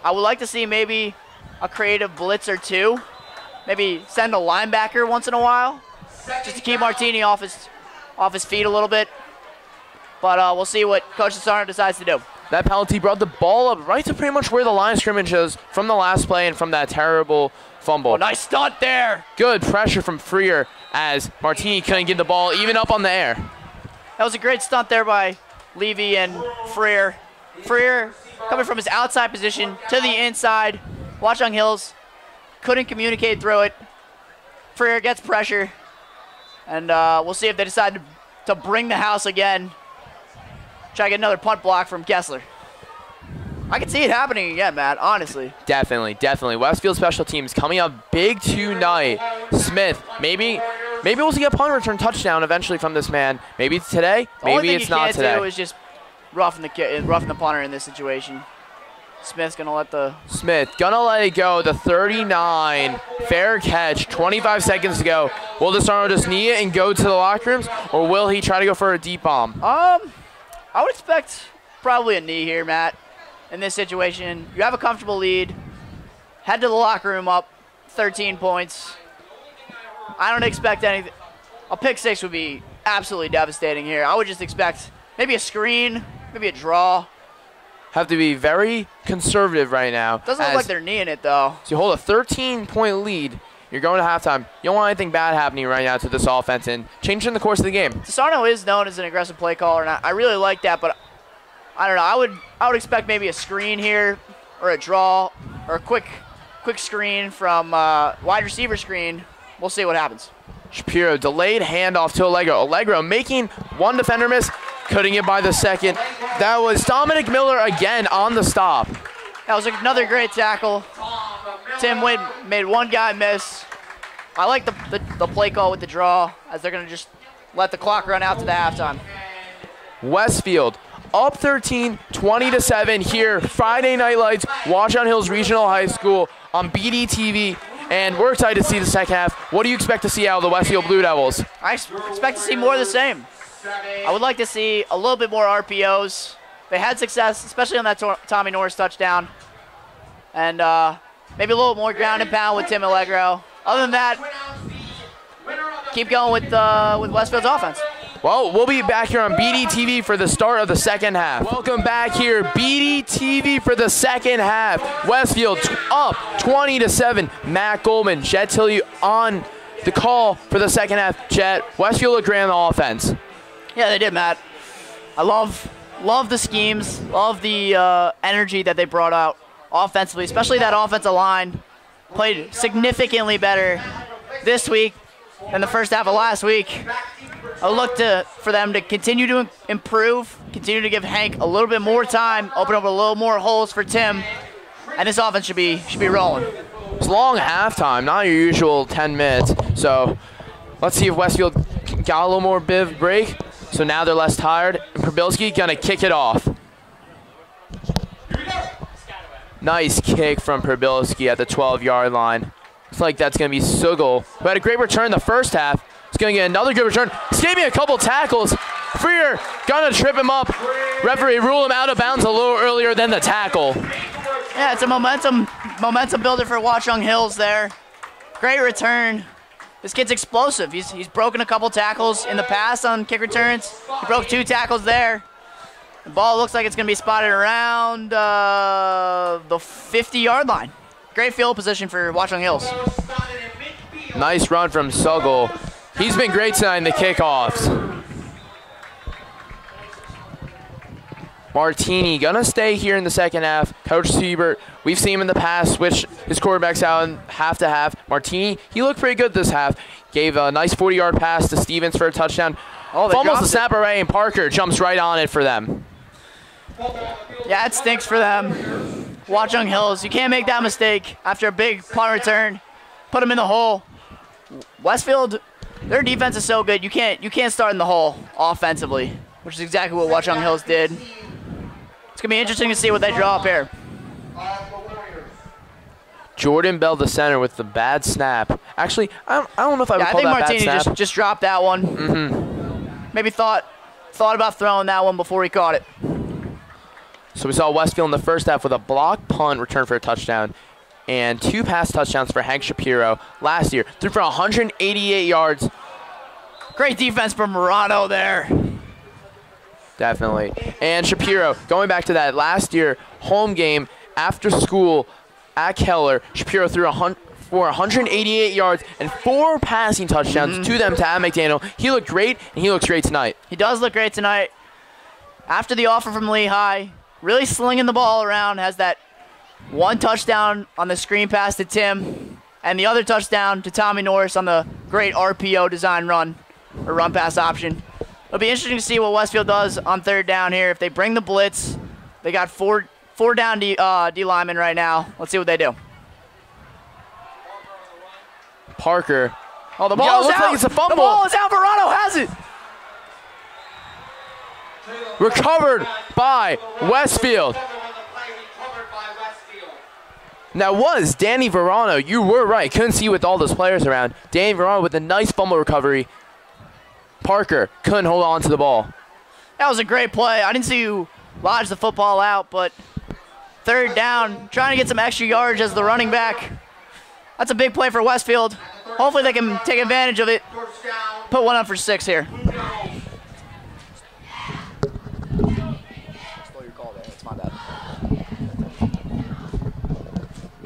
I would like to see maybe a creative blitz or 2. Maybe send a linebacker once in a while, just to keep Martini off his feet a little bit. But we'll see what Coach Sarno decides to do. That penalty brought the ball up right to pretty much where the line of scrimmage is from the last play and from that terrible fumble. Oh, nice stunt there. Good pressure from Freer as Martini couldn't get the ball even up on the air. That was a great stunt there by Levy and Freer. Freer coming from his outside position to the inside. Watchung Hills couldn't communicate through it. Freer gets pressure. And we'll see if they decide to bring the house again Try to get another punt block from Kessler. I can see it happening again, Matt, honestly. Definitely, definitely. Westfield special teams coming up big tonight. Smith, maybe we'll see a punt return touchdown eventually from this man. Maybe it's today, maybe it's not today. The only thing you can't do is just roughing the punter in this situation. Smith gonna let it go. The 39, fair catch, 25 seconds to go. Will DeSarno just knee it and go to the locker rooms, or will he try to go for a deep bomb? I would expect probably a knee here, Matt. In this situation, you have a comfortable lead. Head to the locker room up 13 points. I don't expect anything. A pick six would be absolutely devastating here. I would just expect maybe a screen, maybe a draw. Have to be very conservative right now. Doesn't look like they're kneeing it, though. So you hold a 13-point lead. You're going to halftime. You don't want anything bad happening right now to this offense and changing the course of the game. DeSarno is known as an aggressive play caller, and I really like that, but I don't know. I would expect maybe a screen here or a draw or a quick screen from wide receiver screen. We'll see what happens. Shapiro, delayed handoff to Allegro. Allegro making one defender miss, cutting it by the second. That was Dominic Miller again on the stop. That was another great tackle. Tim Wade made one guy miss. I like the play call with the draw, as they're going to just let the clock run out to the halftime. Westfield up 13, 20-7 here. Friday Night Lights, Watchung Hills Regional High School on BDTV. And we're excited to see the second half. What do you expect to see out of the Westfield Blue Devils? I expect to see more of the same. I would like to see a little bit more RPOs. They had success, especially on that Tommy Norris touchdown. And maybe a little more ground and pound with Tim Allegro. Other than that, keep going with Westfield's offense. Well, we'll be back here on BDTV for the start of the second half. Welcome back here, BDTV for the second half. Westfield up 20-7. Matt Goldman, Jet Tilyou on the call for the second half. Jet, Westfield looked great on the offense. Yeah, they did, Matt. I love the schemes, love the energy that they brought out offensively, especially that offensive line. Played significantly better this week than the first half of last week. I look for them to continue to improve, continue to give Hank a little bit more time, open up a little more holes for Tim, and this offense should be rolling. It's a long halftime, not your usual 10 minutes. So let's see if Westfield got a little more break. So now they're less tired, and Probilski gonna kick it off. Nice kick from Probilski at the 12-yard line. Looks like that's gonna be Sugel, who had a great return the first half. He's going to get another good return. He's gave me a couple tackles. Freer going to trip him up. Referee ruled him out of bounds a little earlier than the tackle. Yeah, it's a momentum builder for Watchung Hills there. Great return. This kid's explosive. He's broken a couple tackles in the past on kick returns. He broke 2 tackles there. The ball looks like it's going to be spotted around the 50-yard line. Great field position for Watchung Hills. Nice run from Sugel. He's been great tonight in the kickoffs. Martini gonna stay here in the second half. Coach Siebert, we've seen him in the past switch his quarterbacks out in half to half. Martini, he looked pretty good this half. Gave a nice 40-yard pass to Stevens for a touchdown. Almost a snap array, and Parker jumps right on it for them. Yeah, it stinks for them. Watchung Hills, you can't make that mistake after a big punt return. Put them in the hole. Westfield, their defense is so good, you can't start in the hole offensively, which is exactly what Watchung Hills did. It's going to be interesting to see what they draw up here. Jordan Bell, the center, with the bad snap. Actually, I don't know if I would call that bad snap. I think Martini just dropped that one. Maybe thought about throwing that one before he caught it. So we saw Westfield in the first half with a block punt return for a touchdown and 2 pass touchdowns for Hank Shapiro last year. Threw for 188 yards. Great defense from Murano there. Definitely. And Shapiro, going back to that last year home game after school at Keller, Shapiro threw for 188 yards and 4 passing touchdowns, 2 of them to Adam McDaniel. He looked great, and he looks great tonight. He does look great tonight. After the offer from Lehigh, really slinging the ball around, has that 1 touchdown on the screen pass to Tim, and the other touchdown to Tommy Norris on the great RPO design run, or run pass option. It'll be interesting to see what Westfield does on third down here. If they bring the blitz, they got four down D linemen right now. Let's see what they do. Parker. Oh, the ball is looks out. like it's a fumble. The ball is out. Verano has it. Recovered by Westfield. Now was Danny Verano. You were right. Couldn't see with all those players around. Danny Verano with a nice fumble recovery. Parker couldn't hold on to the ball. That was a great play. I didn't see you lodge the football out, but third down, trying to get some extra yards as the running back. That's a big play for Westfield. Hopefully they can take advantage of it. Put one up for 6 here.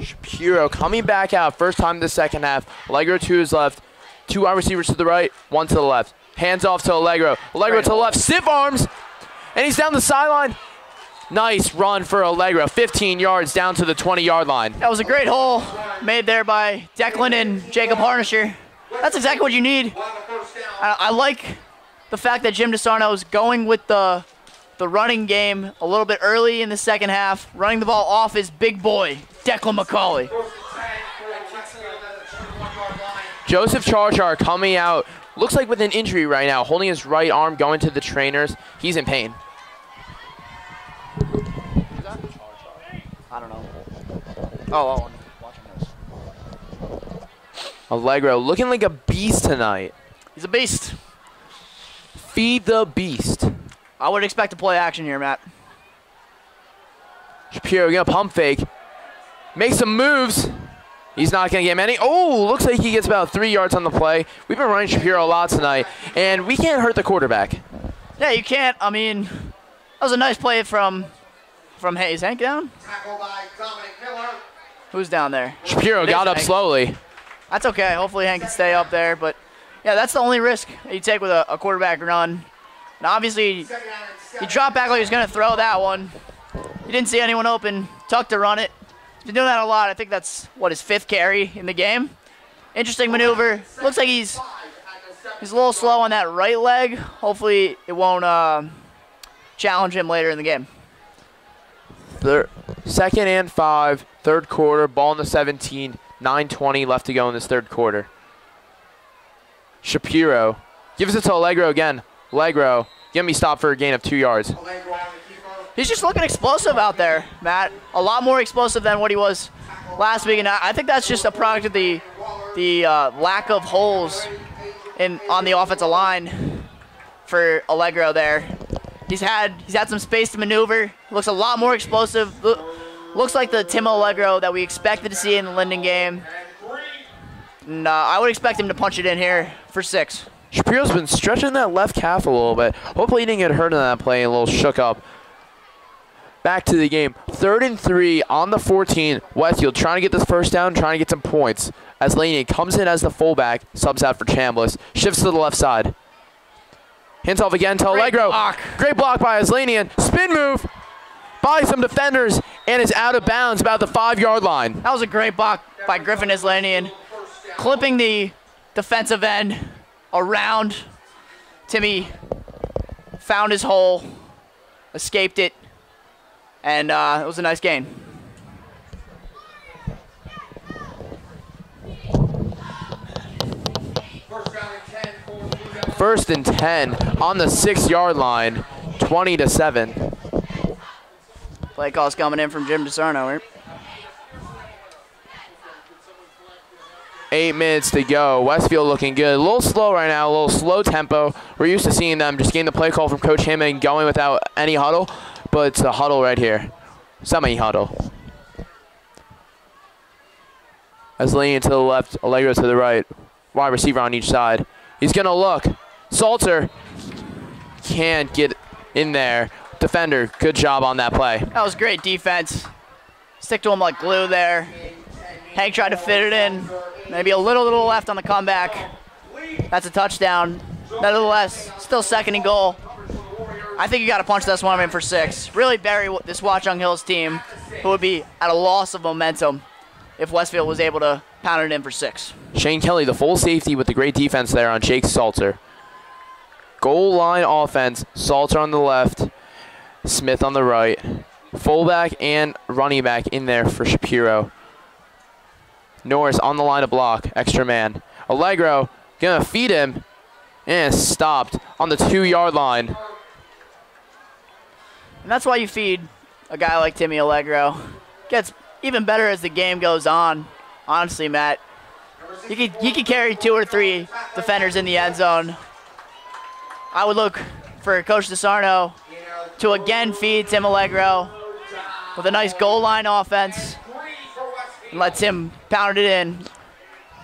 Shapiro coming back out. First time in the second half. Allegro to his left. 2 wide receivers to the right, 1 to the left. Hands off to Allegro. Allegro to the left. Stiff arms. And he's down the sideline. Nice run for Allegro. 15 yards down to the 20-yard line. That was a great hole made there by Declan and Jacob Harnisher. That's exactly what you need. I like the fact that Jim DeSarno is going with the running game a little bit early in the second half, running the ball off his big boy, Declan McCauley. Joseph Charchar coming out, looks like with an injury right now, holding his right arm, going to the trainers. He's in pain. I don't know. Oh, watching this. Allegro looking like a beast tonight. He's a beast. Feed the beast. I would expect to play action here, Matt. Shapiro gonna pump fake. Make some moves. He's not gonna get many. Oh, looks like he gets about 3 yards on the play. We've been running Shapiro a lot tonight, and we can't hurt the quarterback. Yeah, you can't. I mean, that was a nice play from Hayes. Hank down? Who's down there? Shapiro got up slowly. That's okay. Hopefully Hank can stay up there. But, yeah, that's the only risk that you take with a quarterback run. And obviously, he dropped back like he was going to throw that one. He didn't see anyone open. Tuck to run it. He's been doing that a lot. I think that's, his 5th carry in the game. Interesting maneuver. Looks like he's a little slow on that right leg. Hopefully it won't challenge him later in the game. 2nd and 5, third quarter, ball in the 17, 9:20 left to go in this third quarter. Shapiro gives it to Allegro again. Allegro, get me stopped for a gain of 2 yards. He's just looking explosive out there, Matt. A lot more explosive than what he was last week, and I think that's just a product of the lack of holes on the offensive line for Allegro there. He's had some space to maneuver. Looks a lot more explosive. Looks like the Tim Allegro that we expected to see in the Linden game. And I would expect him to punch it in here for 6. Shapiro's been stretching that left calf a little bit. Hopefully he didn't get hurt in that play, a little shook up. Back to the game. 3rd and 3 on the 14. Westfield trying to get this first down, trying to get some points. As Laney comes in as the fullback, subs out for Chambliss, shifts to the left side. Hands off again to Allegro. Great block by Aslanian. Spin move by some defenders and is out of bounds about the 5-yard line. That was a great block by Griffin Aslanian. Clipping the defensive end around. Timmy found his hole, escaped it, and it was a nice gain. First and 10 on the 6-yard line, 20-7. Play call's coming in from Jim DeSarno here. 8 minutes to go. Westfield looking good. A little slow right now, a little slow tempo. We're used to seeing them just getting the play call from Coach Hammond going without any huddle, but it's a huddle right here. Semi-huddle. Aslanian to the left, Allegro to the right. Wide receiver on each side. He's going to look. Salter can't get in there. Defender, good job on that play. That was great defense. Stick to him like glue there. Hank tried to fit it in. Maybe a little left on the comeback. That's a touchdown. Nevertheless, still 2nd and goal. I think you got to punch this one in for 6. Really bury this Watchung Hills team, who would be at a loss of momentum if Westfield was able to pound it in for 6. Shane Kelly, the full safety with the great defense there on Jake Salter. Goal line offense. Salter on the left. Smith on the right. Fullback and running back in there for Shapiro. Norris on the line of block. Extra man. Allegro gonna feed him. And stopped on the 2-yard line. And that's why you feed a guy like Timmy Allegro. Gets even better as the game goes on. Honestly, Matt, he could carry 2 or 3 defenders in the end zone. I would look for Coach DeSarno to again feed Tim Allegro with a nice goal line offense and let Tim pound it in.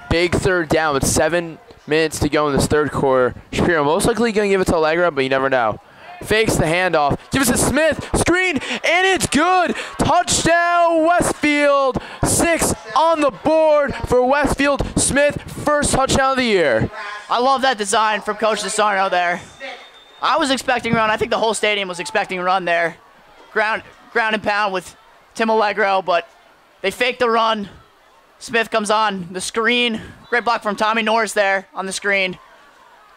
Big third down with 7 minutes to go in this third quarter. Shapiro most likely going to give it to Allegro, but you never know. Fakes the handoff. Gives it to Smith. Screen, and it's good. Touchdown, Westfield. 6 on the board for Westfield. Smith, first touchdown of the year. I love that design from Coach DeSarno there. I was expecting a run. I think the whole stadium was expecting a run there. Ground and pound with Tim Allegro, but they faked the run. Smith comes on the screen. Great block from Tommy Norris there on the screen.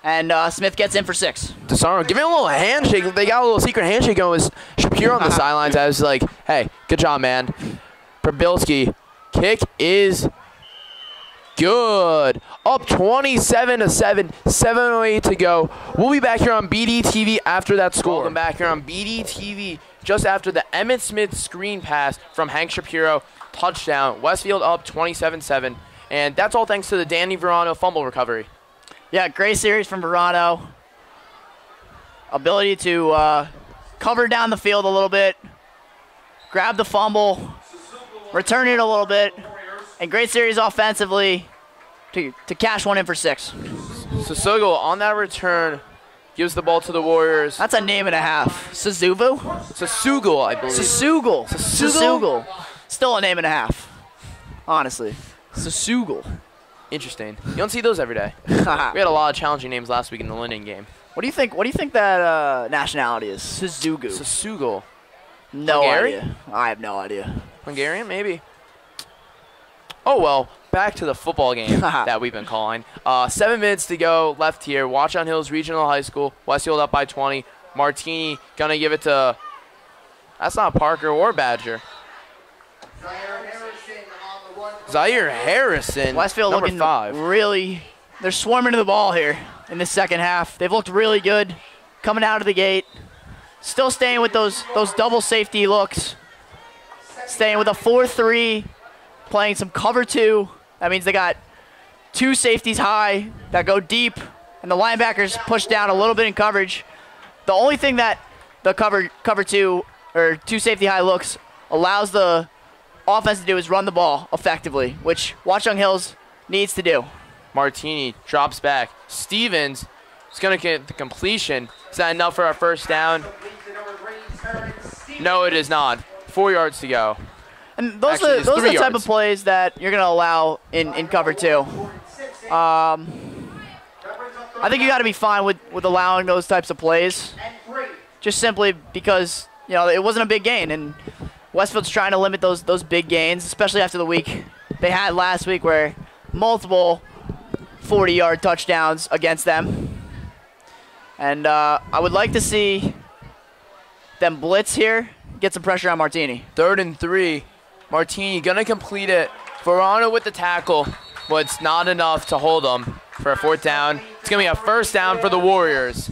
And Smith gets in for 6. DeSarno giving a little handshake. They got a little secret handshake going with Shapiro on the sidelines. I was like, hey, good job, man. Prabilski. Kick is good. Up 27-7. 7:08 to go. We'll be back here on BDTV after that score. Welcome back here on BDTV just after the Emmitt Smith screen pass from Hank Shapiro. Touchdown. Westfield up 27-7. And that's all thanks to the Danny Verano fumble recovery. Yeah, great series from Verano. Ability to cover down the field a little bit, grab the fumble, return it a little bit, and great series offensively to cash one in for 6. Susugo on that return gives the ball to the Warriors. That's a name and a half. Suzuvu? Susugo, I believe. Susugo. Still a name and a half, honestly. Susugo. Interesting. You don't see those every day. We had a lot of challenging names last week in the Linden game. What do you think? What do you think that nationality is? Susugo. No Hungarian? idea. I have no idea. Hungarian, maybe. Oh well. Back to the football game that we've been calling. 7 minutes to go left here. Watchung Hills Regional High School. Westfield up by 20. Martini gonna give it to. That's not Parker or Badger. Zaire Harrison, Westfield number looking 5. really, they're swarming to the ball here in the second half. They've looked really good coming out of the gate. Still staying with those double safety looks. Staying with a 4-3, playing some cover 2. That means they got 2 safeties high that go deep, and the linebackers push down a little bit in coverage. The only thing that the cover 2 or 2 safety high looks allows the offense to do is run the ball effectively, which Watchung Hills needs to do. Martini drops back. Stevens is going to get the completion. Is that enough for our first down? No, it is not. 4 yards to go. And those are the type of plays that you're going to allow in cover 2. I think you got to be fine with allowing those types of plays, just simply because it wasn't a big gain, and Westfield's trying to limit those big gains, especially after the week they had last week where multiple 40-yard touchdowns against them. And I would like to see them blitz here, get some pressure on Martini. 3rd and 3. Martini going to complete it. Verano with the tackle, but it's not enough to hold them for a 4th down. It's going to be a 1st down for the Warriors.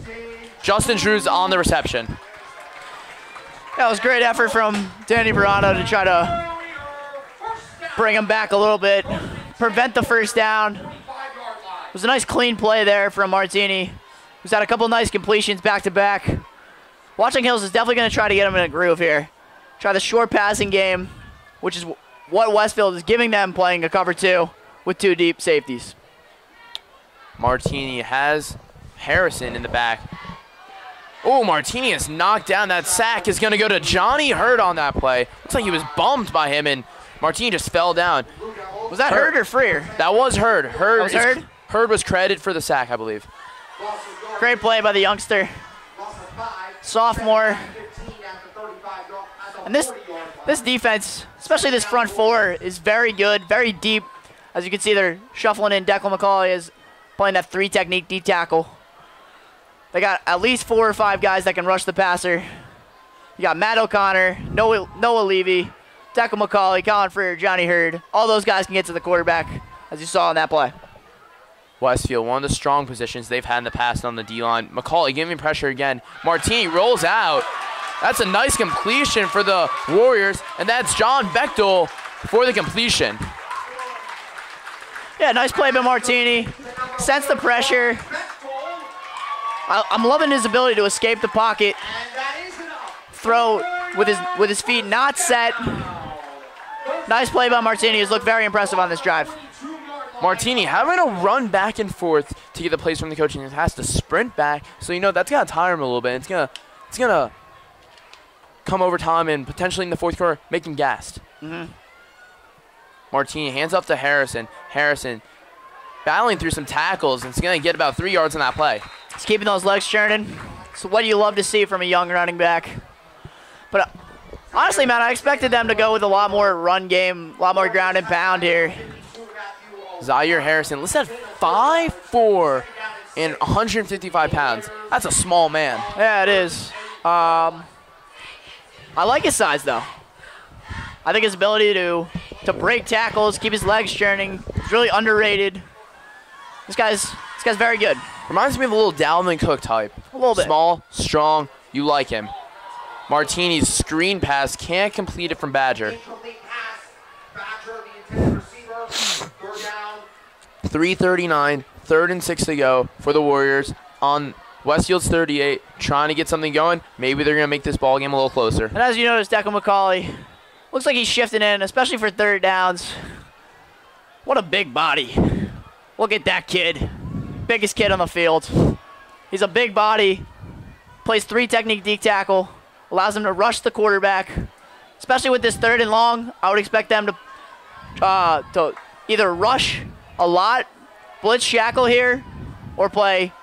Justin Drews on the reception. That was great effort from Danny Verano to try to bring him back a little bit, prevent the 1st down. It was a nice clean play there from Martini, who's had a couple nice completions back-to-back. Watchung Hills is definitely going to try to get him in a groove here. Try the short passing game, which is what Westfield is giving them playing a cover 2 with 2 deep safeties. Martini has Harrison in the back. Oh, Martini is knocked down. That sack is going to go to Johnny Hurd on that play. Looks like he was bumped by him, and Martini just fell down. Was that Hurd or Freer? That was Hurd. Hurd? Hurd was credited for the sack, I believe. Great play by the youngster. Sophomore. And this defense, especially this front 4, is very good, very deep. As you can see, they're shuffling in. Declan McCauley is playing that 3 technique D tackle. They got at least 4 or 5 guys that can rush the passer. You got Matt O'Connor, Noah Levy, Declan McCauley, Colin Freer, Johnny Hurd. All those guys can get to the quarterback, as you saw in that play. Westfield, one of the strong positions they've had in the past on the D-line. McCauley giving pressure again. Martini rolls out. That's a nice completion for the Warriors, and that's John Bechtel for the completion. Yeah, nice play by Martini. Sense the pressure. I'm loving his ability to escape the pocket. Throw with his feet not set. Nice play by Martini, who's looked very impressive on this drive. Martini having to run back and forth to get the plays from the coach, and he has to sprint back. So, you know, that's going to tire him a little bit. It's gonna come over time and potentially in the fourth quarter make him gassed. Martini hands off to Harrison. Harrison battling through some tackles, and he's going to get about 3 yards on that play. He's keeping those legs churning. So what do you love to see from a young running back? But honestly, man, I expected them to go with a lot more run game, a lot more ground and pound here. Zaire Harrison, listed at 5'4" and 155 pounds. That's a small man. Yeah, it is. I like his size, though. I think his ability to break tackles, keep his legs churning, is really underrated. This guy's very good. Reminds me of a little Dalvin Cook type. A little bit. Small, strong, you like him. Martini's screen pass can't complete it from Badger. 3:39, 3rd and 6 to go for the Warriors on Westfield's 38, trying to get something going. Maybe they're going to make this ball game a little closer. And as you notice, Declan McCauley looks like he's shifting in, especially for 3rd downs. What a big body. Look at that kid. Biggest kid on the field. He's a big body, plays 3 technique D tackle, allows him to rush the quarterback. Especially with this 3rd and long, I would expect them to either rush a lot, blitz shackle here, or play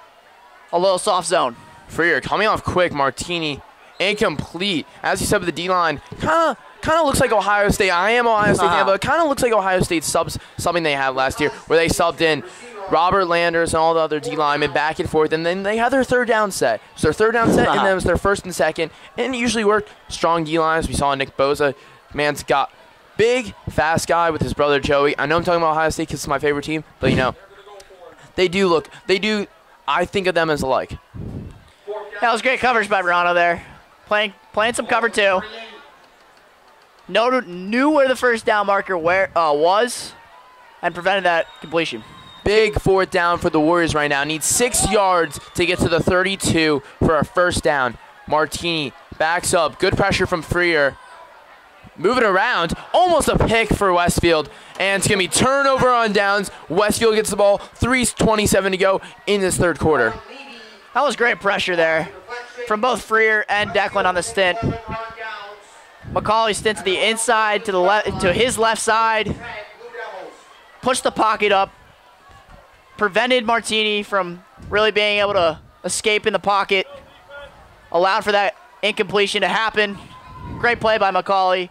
a little soft zone. Freer coming off quick. Martini incomplete. As you said with the D-line, kind of looks like Ohio State. I am Ohio State fan, but it kind of looks like Ohio State something they had last year, where they subbed in Robert Landers and all the other D-linemen back and forth, and then they had their 3rd down set. So their 3rd down set, and then it was their 1st and 2nd, and it usually worked. Strong D-lines. We saw Nick Boza. Man's got big, fast guy with his brother Joey. I know I'm talking about Ohio State because it's my favorite team, but, you know, I think of them as alike. That was great coverage by Verano there. Playing some cover 2. Knew where the 1st down marker was and prevented that completion. Big 4th down for the Warriors right now. Need 6 yards to get to the 32 for our 1st down. Martini backs up. Good pressure from Freer. Moving around. Almost a pick for Westfield. And it's going to be turnover on downs. Westfield gets the ball. 3:27 to go in this 3rd quarter. That was great pressure there from both Freer and Declan on the stint. McCauley stint to the inside, to his left side. Pushed the pocket up. Prevented Martini from really being able to escape in the pocket. Allowed for that incompletion to happen. Great play by McCauley.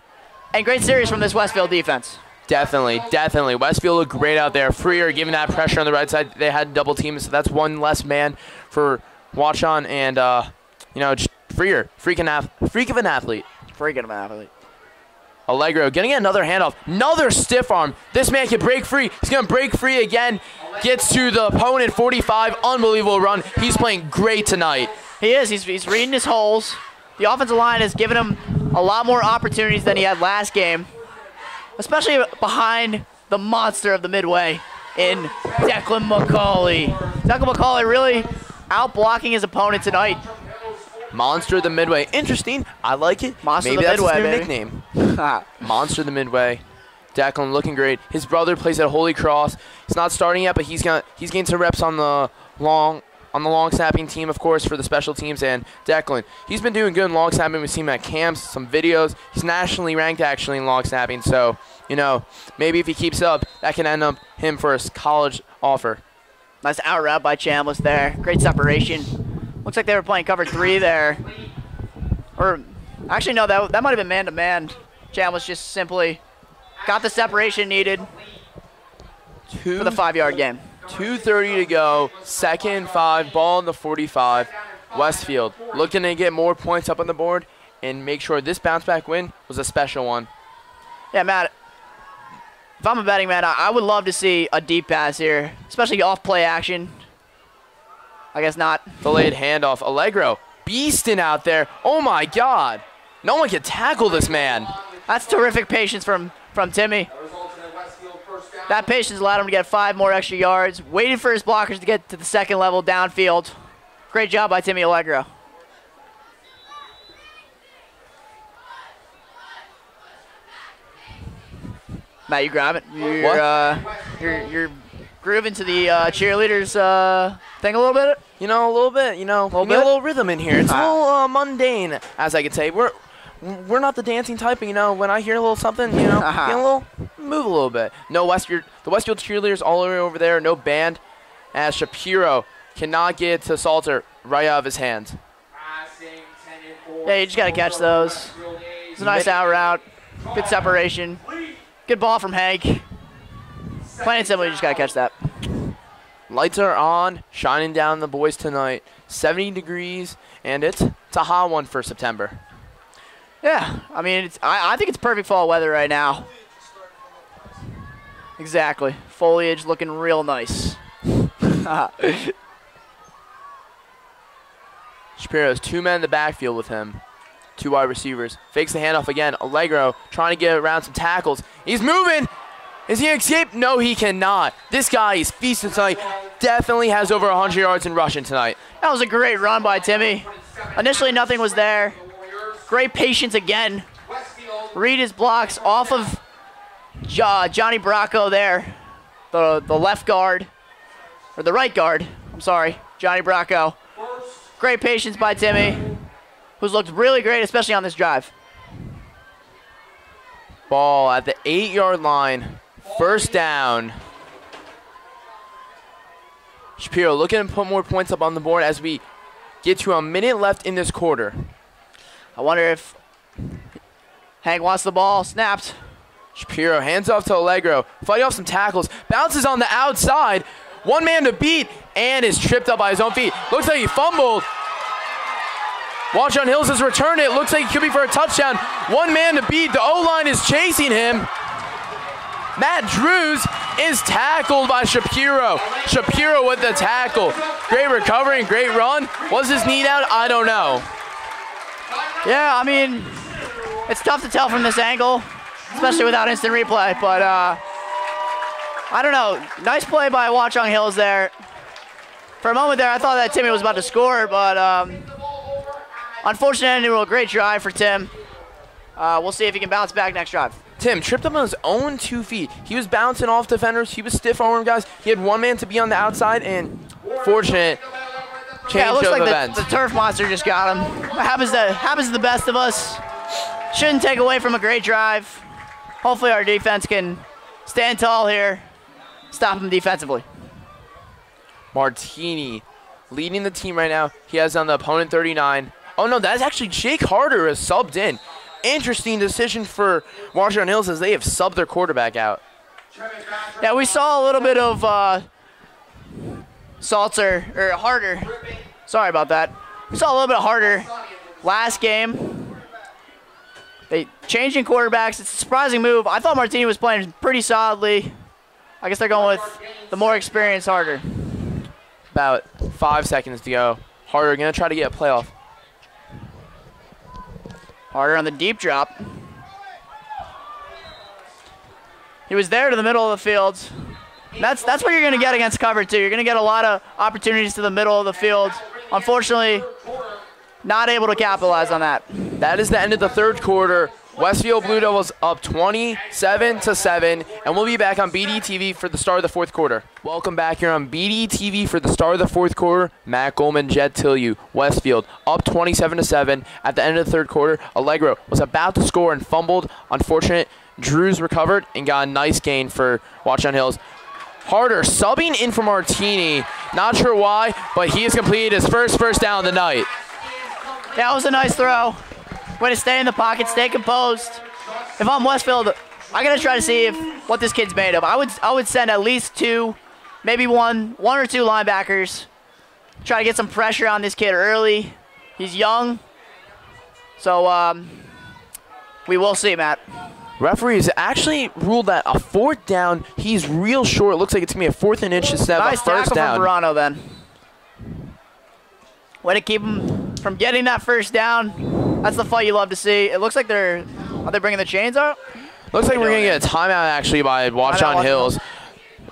And great series from this Westfield defense. Definitely. Westfield looked great out there. Freer giving that pressure on the right side. They had double teams, so that's one less man for Watchung. And, just Freer, freak of an athlete. Allegro getting another handoff. Another stiff arm. This man can break free. He's going to break free again. Gets to the opponent, 45. Unbelievable run. He's playing great tonight. He is. He's reading his holes. The offensive line has given him a lot more opportunities than he had last game, especially behind the monster of the Midway in Declan McCauley. Declan McCauley really out-blocking his opponent tonight. Monster of the Midway. Interesting. I like it. Monster Maybe of the that's Midway, his new nickname. Monster of the Midway. Declan looking great. His brother plays at Holy Cross. He's not starting yet, but he's gained some reps on the long snapping team, of course, for the special teams. And Declan, he's been doing good in long snapping. We've seen him at camps, some videos. He's nationally ranked, actually, in long snapping. So, maybe if he keeps up, that can end up him for a college offer. Nice out route by Chambliss there. Great separation. Looks like they were playing cover 3 there. Or, actually, no, that might have been man-to-man. Chambliss just simply got the separation needed for the 5-yard game. 2:30 to go, 2nd and 5, ball in the 45. Westfield looking to get more points up on the board and make sure this bounce back win was a special one. Yeah, Matt, if I'm a betting man, I would love to see a deep pass here, especially off play action. I guess not. Delayed handoff. Allegro beasting out there. Oh my God. No one can tackle this man. That's terrific patience from Timmy. That patience allowed him to get 5 more extra yards. Waited for his blockers to get to the second level downfield. Great job by Timmy Allegro. Matt, you grab it. You're grooving to the cheerleaders thing a little bit. You know, a little bit. You know, a little rhythm in here. It's a little mundane, as I could say. We're not the dancing type, but you know, when I hear a little something, you know, move a little bit. No the Westfield cheerleaders all the way over there. No band, as Shapiro cannot get to Salter right out of his hands. Yeah, you just gotta catch those. It's a nice out route. Good separation. Good ball from Hank. Plain and simple, you just gotta catch that. Lights are on, shining down the boys tonight. 70 degrees, and it's a hot one for September. Yeah, I mean, I think it's perfect fall weather right now. Exactly. Foliage looking real nice. Shapiro has 2 men in the backfield with him. 2 wide receivers. Fakes the handoff again. Allegro trying to get around some tackles. He's moving. Is he going to escape? No, he cannot. This guy is feasting tonight. Definitely has over 100 yards in rushing tonight. That was a great run by Timmy. Initially, nothing was there. Great patience again. Read his blocks off of Johnny Bracco there. The left guard. Or the right guard. I'm sorry. Johnny Bracco. Great patience by Timmy, who's looked really great, especially on this drive. Ball at the 8-yard line. First down. Shapiro looking to put more points up on the board as we get to a minute left in this quarter. I wonder if Hank wants the ball. Snapped. Shapiro hands off to Allegro. Fighting off some tackles. Bounces on the outside. 1 man to beat and is tripped up by his own feet. Looks like he fumbled. Watchung Hills has returned it. Looks like it could be for a touchdown. 1 man to beat. The O-line is chasing him. Matt Drews is tackled by Shapiro. Shapiro with the tackle. Great recovery and great run. Was his knee out? I don't know. Yeah, I mean, it's tough to tell from this angle, especially without instant replay, but I don't know. Nice play by Watchung Hills there. For a moment there, I thought that Timmy was about to score, but unfortunate ending to a great drive for Tim. We'll see if he can bounce back next drive. Tim tripped up on his own 2 feet. He was bouncing off defenders. He was stiff arm guys. He had 1 man to be on the outside, and fortunate change it looks of like events. the turf monster just got him. Happens to the best of us. Shouldn't take away from a great drive. Hopefully our defense can stand tall here, stop him defensively. Martini leading the team right now. He has on the opponent 39. Oh no, that's actually Jake Harder has subbed in. Interesting decision for Watchung Hills as they have subbed their quarterback out. Yeah, we saw a little bit of Harder. Sorry about that. We saw a little bit of Harder last game. They changing quarterbacks. It's a surprising move. I thought Martini was playing pretty solidly. I guess they're going with the more experienced Harder. About 5 seconds to go. Harder going to try to get a playoff. Harder on the deep drop. He was there to the middle of the field. That's what you're going to get against cover two. You're going to get a lot of opportunities to the middle of the field. Unfortunately, not able to capitalize on that. That is the end of the 3rd quarter. Westfield Blue Devils up 27-7, and we'll be back on BDTV for the start of the 4th quarter. Welcome back here on BDTV for the start of the 4th quarter. Matt Goldman, Jed Tilyou, Westfield up 27-7 at the end of the 3rd quarter. Allegro was about to score and fumbled. Unfortunate. Drews recovered and got a nice gain for Watchung Hills. Harder subbing in for Martini. Not sure why, but he has completed his first down of the night. That was a nice throw. Way to stay in the pocket, stay composed. If I'm Westfield, I gotta try to see what this kid's made of. I would send at least 2, maybe one or two linebackers. try to get some pressure on this kid early. He's young. So we will see, Matt. Referees actually ruled that a 4th down. He's real short. It looks like it's going to be a 4th and inch instead of a Nice first tackle down. from Verano then. Way to keep him from getting that first down. That's the fight you love to see. It looks like are they bringing the chains out? Looks like we're going to get a timeout actually by Watchung Hills.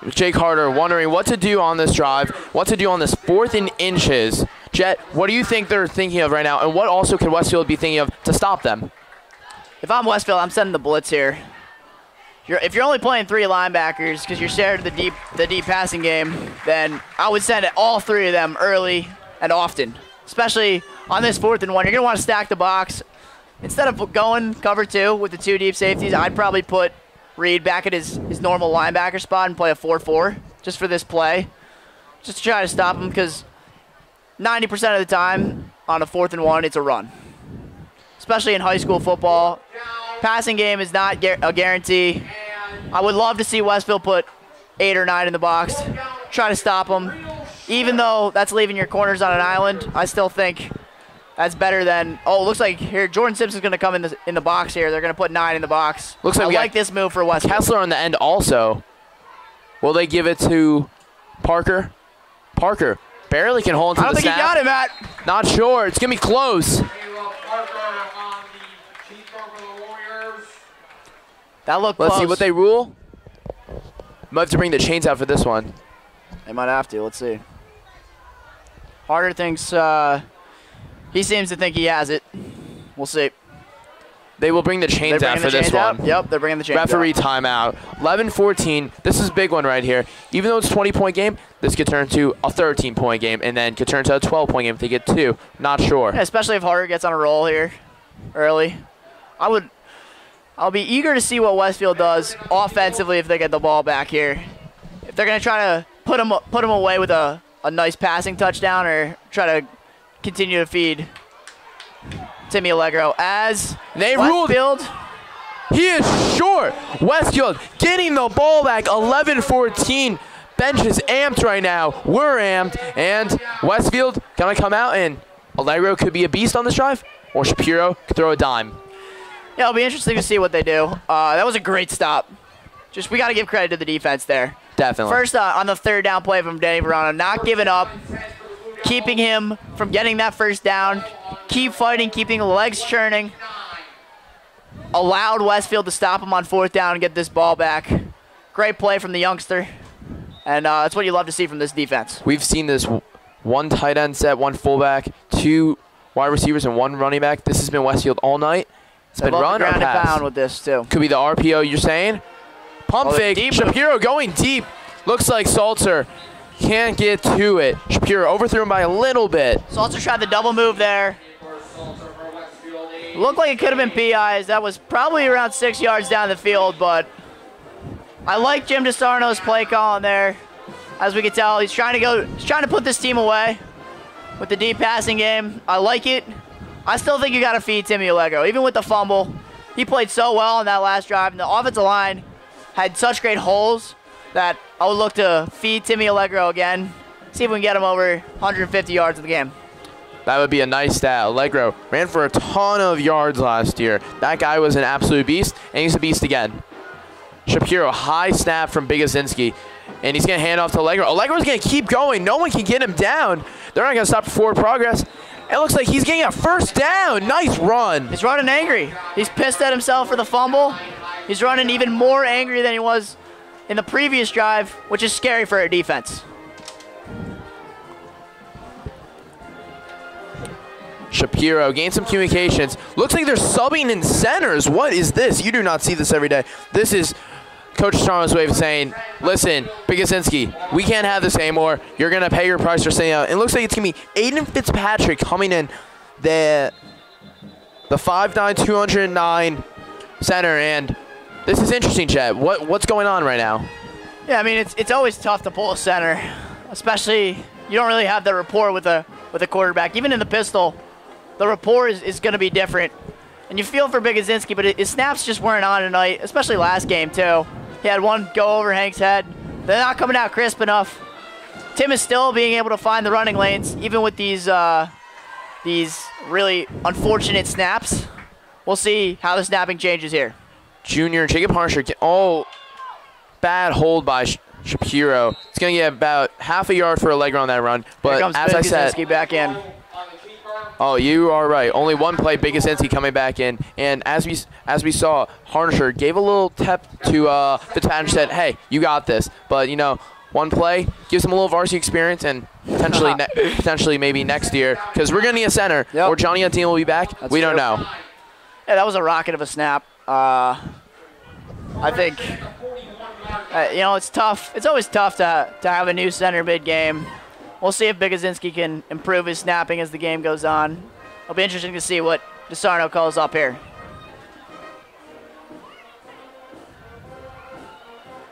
Jake Harder wondering what to do on this drive, what to do on this 4th and inches. Jet, what do you think they're thinking of right now, and what also could Westfield be thinking of to stop them? If I'm Westfield, I'm sending the blitz here. If you're only playing 3 linebackers because you're scared of the deep passing game, then I would send it all 3 of them early and often, especially on this 4th and 1. You're going to want to stack the box. Instead of going cover 2 with the 2 deep safeties, I'd probably put Reed back at his normal linebacker spot and play a 4-4 just for this play, just to try to stop him because 90% of the time on a 4th and 1, it's a run. Especially in high school football. Passing game is not a guarantee. I would love to see Westfield put 8 or 9 in the box, try to stop them. Even though that's leaving your corners on an island, I still think that's better than, oh, it looks like here Jordan Simpson's going to come in the box here. They're going to put 9 in the box. Looks like I like this move for Westfield. Kessler on the end also. Will they give it to Parker? Parker barely can hold into the snap. I don't think he got it, Matt. Not sure. It's going to be close. That looked close. Let's see what they rule. Might have to bring the chains out for this one. They might have to. Let's see. Harder thinks he seems to think he has it. We'll see. They will bring the chains out for this one. Yep, they're bringing the chains Referee out. timeout. 11-14. This is a big one right here. Even though it's a 20-point game, this could turn to a 13-point game and then could turn to a 12-point game if they get 2. Not sure. Yeah, especially if Harder gets on a roll here early. I'll be eager to see what Westfield does offensively if they get the ball back here. If they're going to try to put him away with a nice passing touchdown or try to continue to feed Timmy Allegro as they Westfield. Ruled. He is short. Westfield getting the ball back. 11-14. Bench is amped right now. We're amped. And Westfield going to come out and Allegro could be a beast on this drive or Shapiro could throw a dime. Yeah, it'll be interesting to see what they do. That was a great stop. Just we got to give credit to the defense there. Definitely. First on the 3rd down play from Danny Verano, not giving up, keeping him from getting that first down, keep fighting, keeping the legs churning. Allowed Westfield to stop him on 4th down and get this ball back. Great play from the youngster. And that's what you love to see from this defense. We've seen this 1 tight end set, 1 fullback, 2 wide receivers, and 1 running back. This has been Westfield all night. It's been run or pass. Pound with this too. Could be the RPO you're saying. Pump fake. Shapiro going deep. Looks like Salter can't get to it. Shapiro overthrew him by a little bit. Salter tried the double move there. Looked like it could have been PIs. That was probably around 6 yards down the field, but I like Jim DeSarno's play call in there. As we can tell, he's trying to put this team away with the deep passing game. I like it. I still think you got to feed Timmy Allegro. Even with the fumble, he played so well on that last drive, and the offensive line had such great holes that I would look to feed Timmy Allegro again, see if we can get him over 150 yards in the game. That would be a nice stat. Allegro ran for a ton of yards last year. That guy was an absolute beast, and he's a beast again. Shapiro, high snap from Bigasinski, and he's going to hand off to Allegro. Allegro's going to keep going. No one can get him down. They're not going to stop forward progress. It looks like he's getting a first down. Nice run. He's running angry. He's pissed at himself for the fumble. He's running even more angry than he was in the previous drive, which is scary for a defense. Shapiro gained some communications. Looks like they're subbing in centers. What is this? You do not see this every day. This is Coach Strong's way of saying, listen, Bigasinski, we can't have this anymore. You're going to pay your price for staying out. It looks like it's going to be Aiden Fitzpatrick coming in, the 5'9", 209 center. And this is interesting, Chad. What's going on right now? Yeah, I mean, it's always tough to pull a center, especially you don't really have the rapport with a quarterback. Even in the pistol, the rapport is going to be different. And you feel for Bigasinski, but his snaps just weren't on tonight, especially last game, too. He had one go over Hank's head. They're not coming out crisp enough. Tim is still being able to find the running lanes, even with these really unfortunate snaps. We'll see how the snapping changes here. Junior Jacob Harsher, bad hold by Shapiro. It's going to get about half a yard for Allegro on that run. But as I said, back in. Oh, you are right. Only one play, Big Kaczynski coming back in. And as we saw, Harsher gave a little tap to Fitzpatrick, said, hey, you got this. But, you know, one play gives him a little varsity experience and potentially maybe next year, because we're going to need a center. Yep. Or Johnny Antino will be back. We don't know. Yeah, that was a rocket of a snap. I think, you know, it's tough. It's always tough to have a new center mid-game. We'll see if Big Kaczynski can improve his snapping as the game goes on. It'll be interesting to see what DeSarno calls up here.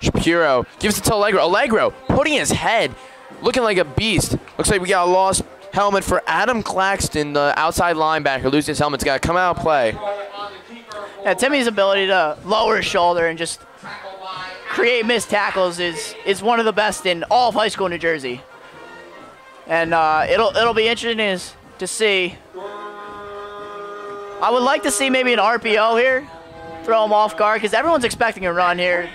Shapiro gives it to Allegro. Allegro putting his head, looking like a beast. Looks like we got a lost helmet for Adam Claxton, the outside linebacker. Losing his helmet's got to come out and play. Yeah, Timmy's ability to lower his shoulder and just create missed tackles is one of the best in all of high school New Jersey. And it'll be interesting to see. I would like to see maybe an RPO here, throw him off guard, because everyone's expecting a run here.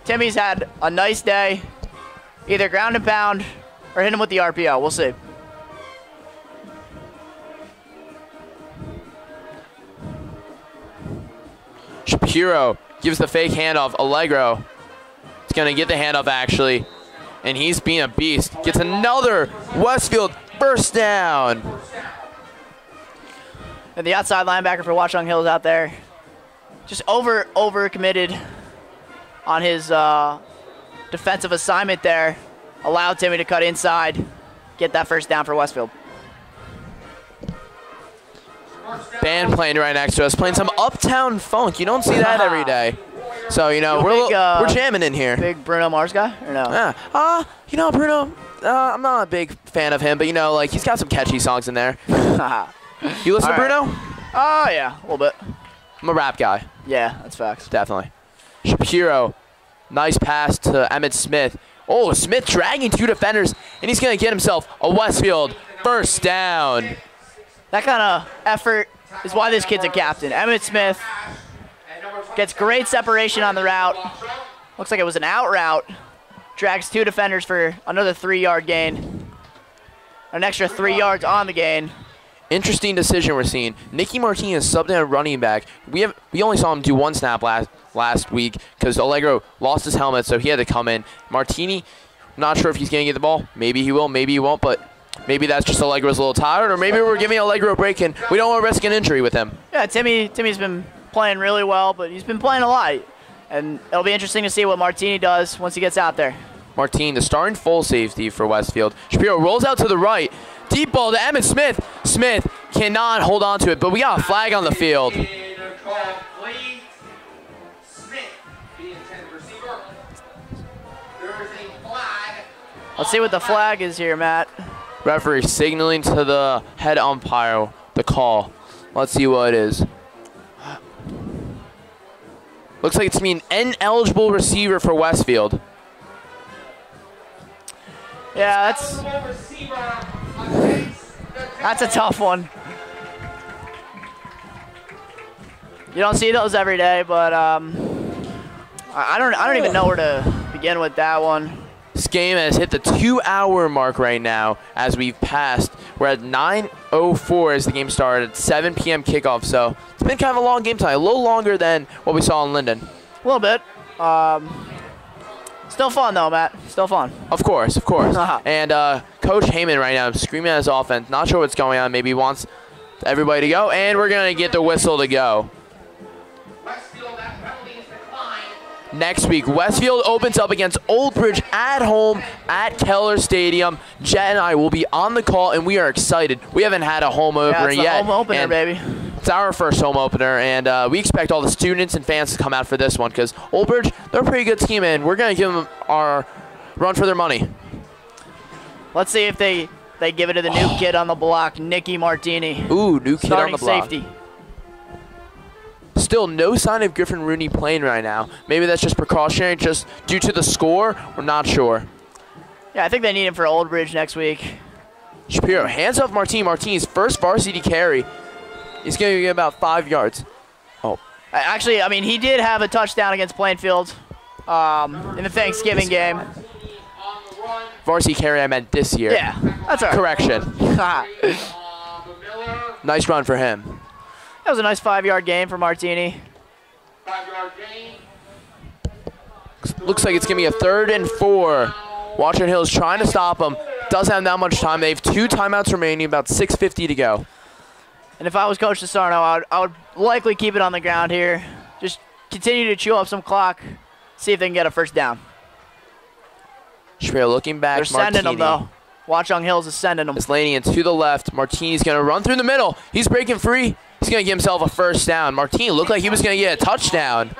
Timmy's had a nice day, either ground and pound or hit him with the RPO. We'll see. Shapiro gives the fake handoff. Allegro is going to get the handoff, actually. And he's being a beast. Gets another Westfield first down. And the outside linebacker for Watchung Hill is out there. Just over committed on his defensive assignment there. Allowed Timmy to cut inside, get that first down for Westfield. Band playing right next to us, playing some Uptown Funk. You don't see that every day. So, you know, we're jamming in here. Big Bruno Mars guy, or no? Yeah. You know, Bruno, I'm not a big fan of him, but, you know, like, he's got some catchy songs in there. You listen to Bruno? Oh, yeah, a little bit. I'm a rap guy. Yeah, that's facts. Definitely. Shapiro, nice pass to Emmett Smith. Oh, Smith dragging two defenders, and he's going to get himself a Westfield first down. That kind of effort is why this kid's a captain. Emmett Smith gets great separation on the route. Looks like it was an out route. Drags two defenders for another 3-yard gain. An extra 3 yards on the gain. Interesting decision we're seeing. Nicky Martinez subbed in a running back. We only saw him do one snap last week because Allegro lost his helmet, so he had to come in. Martini, not sure if he's going to get the ball. Maybe he will, maybe he won't, but maybe that's just Allegro's a little tired, or maybe we're giving Allegro a break and we don't want to risk an injury with him. Yeah, Timmy's been playing really well, but he's been playing a lot. And it'll be interesting to see what Martini does once he gets out there. Martini, the starting full safety for Westfield. Shapiro rolls out to the right. Deep ball to Emmett Smith. Smith cannot hold on to it, but we got a flag on the field. Let's see what the flag is here, Matt. Referee signaling to the head umpire the call. Let's see what it is. Looks like it's an ineligible receiver for Westfield. Yeah, that's a tough one. You don't see those every day, but I don't even know where to begin with that one. This game has hit the 2-hour mark right now as we've passed. We're at 9:04 as the game started, 7 p.m. kickoff, so it's been kind of a long game time, a little longer than what we saw in Linden. A little bit. Still fun, though, Matt. Still fun. Of course, of course. And Coach Heyman right now screaming at his offense. Not sure what's going on. Maybe he wants everybody to go, and we're going to get the whistle to go. Next week, Westfield opens up against Old Bridge at home at Keller Stadium. Jet and I will be on the call, and we are excited. We haven't had a home opener yet. Home opener, baby. It's our first home opener, and we expect all the students and fans to come out for this one because Old Bridge, they're a pretty good team, and we're going to give them our run for their money. Let's see if they give it to the new kid on the block, Nicky Martini. Ooh, new kid on the block. Safety. Still no sign of Griffin Rooney playing right now. Maybe that's just precautionary, just due to the score. We're not sure. Yeah, I think they need him for Old Bridge next week. Shapiro hands off Martini. Martini's first varsity carry. He's going to get about 5 yards. Oh. Actually, I mean, he did have a touchdown against Plainfield in the Thanksgiving game. Varsity carry, I meant this year. Yeah, that's all right. Correction. Nice run for him. That was a nice 5-yard gain for Martini. 5-yard gain. Looks like it's going to be a 3rd and 4. Watchung Hill's trying to stop him. Doesn't have that much time. They have 2 timeouts remaining, about 6:50 to go. And if I was Coach DeSarno, I would likely keep it on the ground here. Just continue to chew up some clock, see if they can get a first down. Shapiro looking back. They're sending them, though. Watchung Hills is sending them. It's Lanian to the left. Martini's going to run through the middle. He's breaking free. He's going to give himself a first down. Martini looked like he was going to get a touchdown.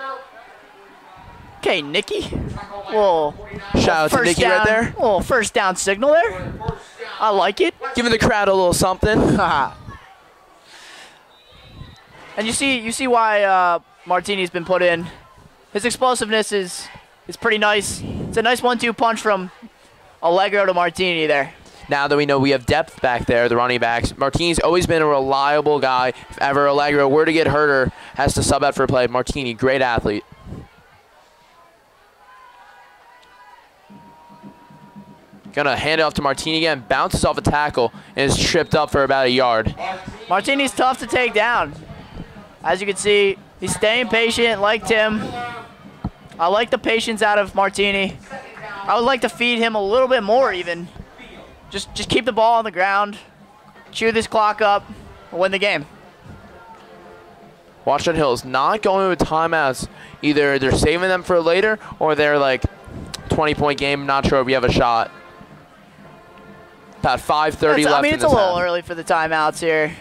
Okay, Nicky. Whoa. Shout out to Nicky right there. Little first down signal there. I like it. Giving the crowd a little something. And you see why Martini's been put in. His explosiveness is pretty nice. It's a nice 1-2 punch from Allegro to Martini there. Now that we know we have depth back there, the running backs, Martini's always been a reliable guy. If ever Allegro were to get hurt or has to sub out for a play, Martini, great athlete. Gonna hand it off to Martini again, bounces off a tackle, and is tripped up for about a yard. Martini's tough to take down. As you can see, he's staying patient like Tim. I like the patience out of Martini. I would like to feed him a little bit more even. Just keep the ball on the ground, chew this clock up, and win the game. Watchung Hill's not going with timeouts. Either they're saving them for later or they're like 20-point game. Not sure if we have a shot. About 5:30 left. I mean, in it's a this little half. early for the timeouts here.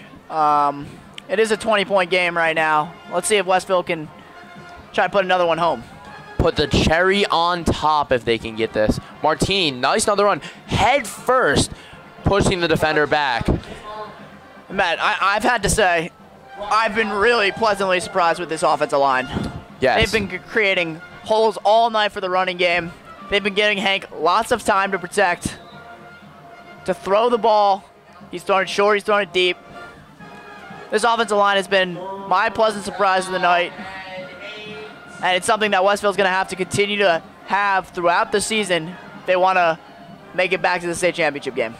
It is a 20-point game right now. Let's see if Westfield can try to put another one home. Put the cherry on top if they can get this. Martini, nice another run. Head first, pushing the defender back. Matt, I've had to say, I've been really pleasantly surprised with this offensive line. Yes. They've been creating holes all night for the running game. They've been giving Hank lots of time to protect, to throw the ball. He's throwing it short, he's throwing it deep. This offensive line has been my pleasant surprise of the night. And it's something that Westfield's going to have to continue to have throughout the season if they want to make it back to the state championship game.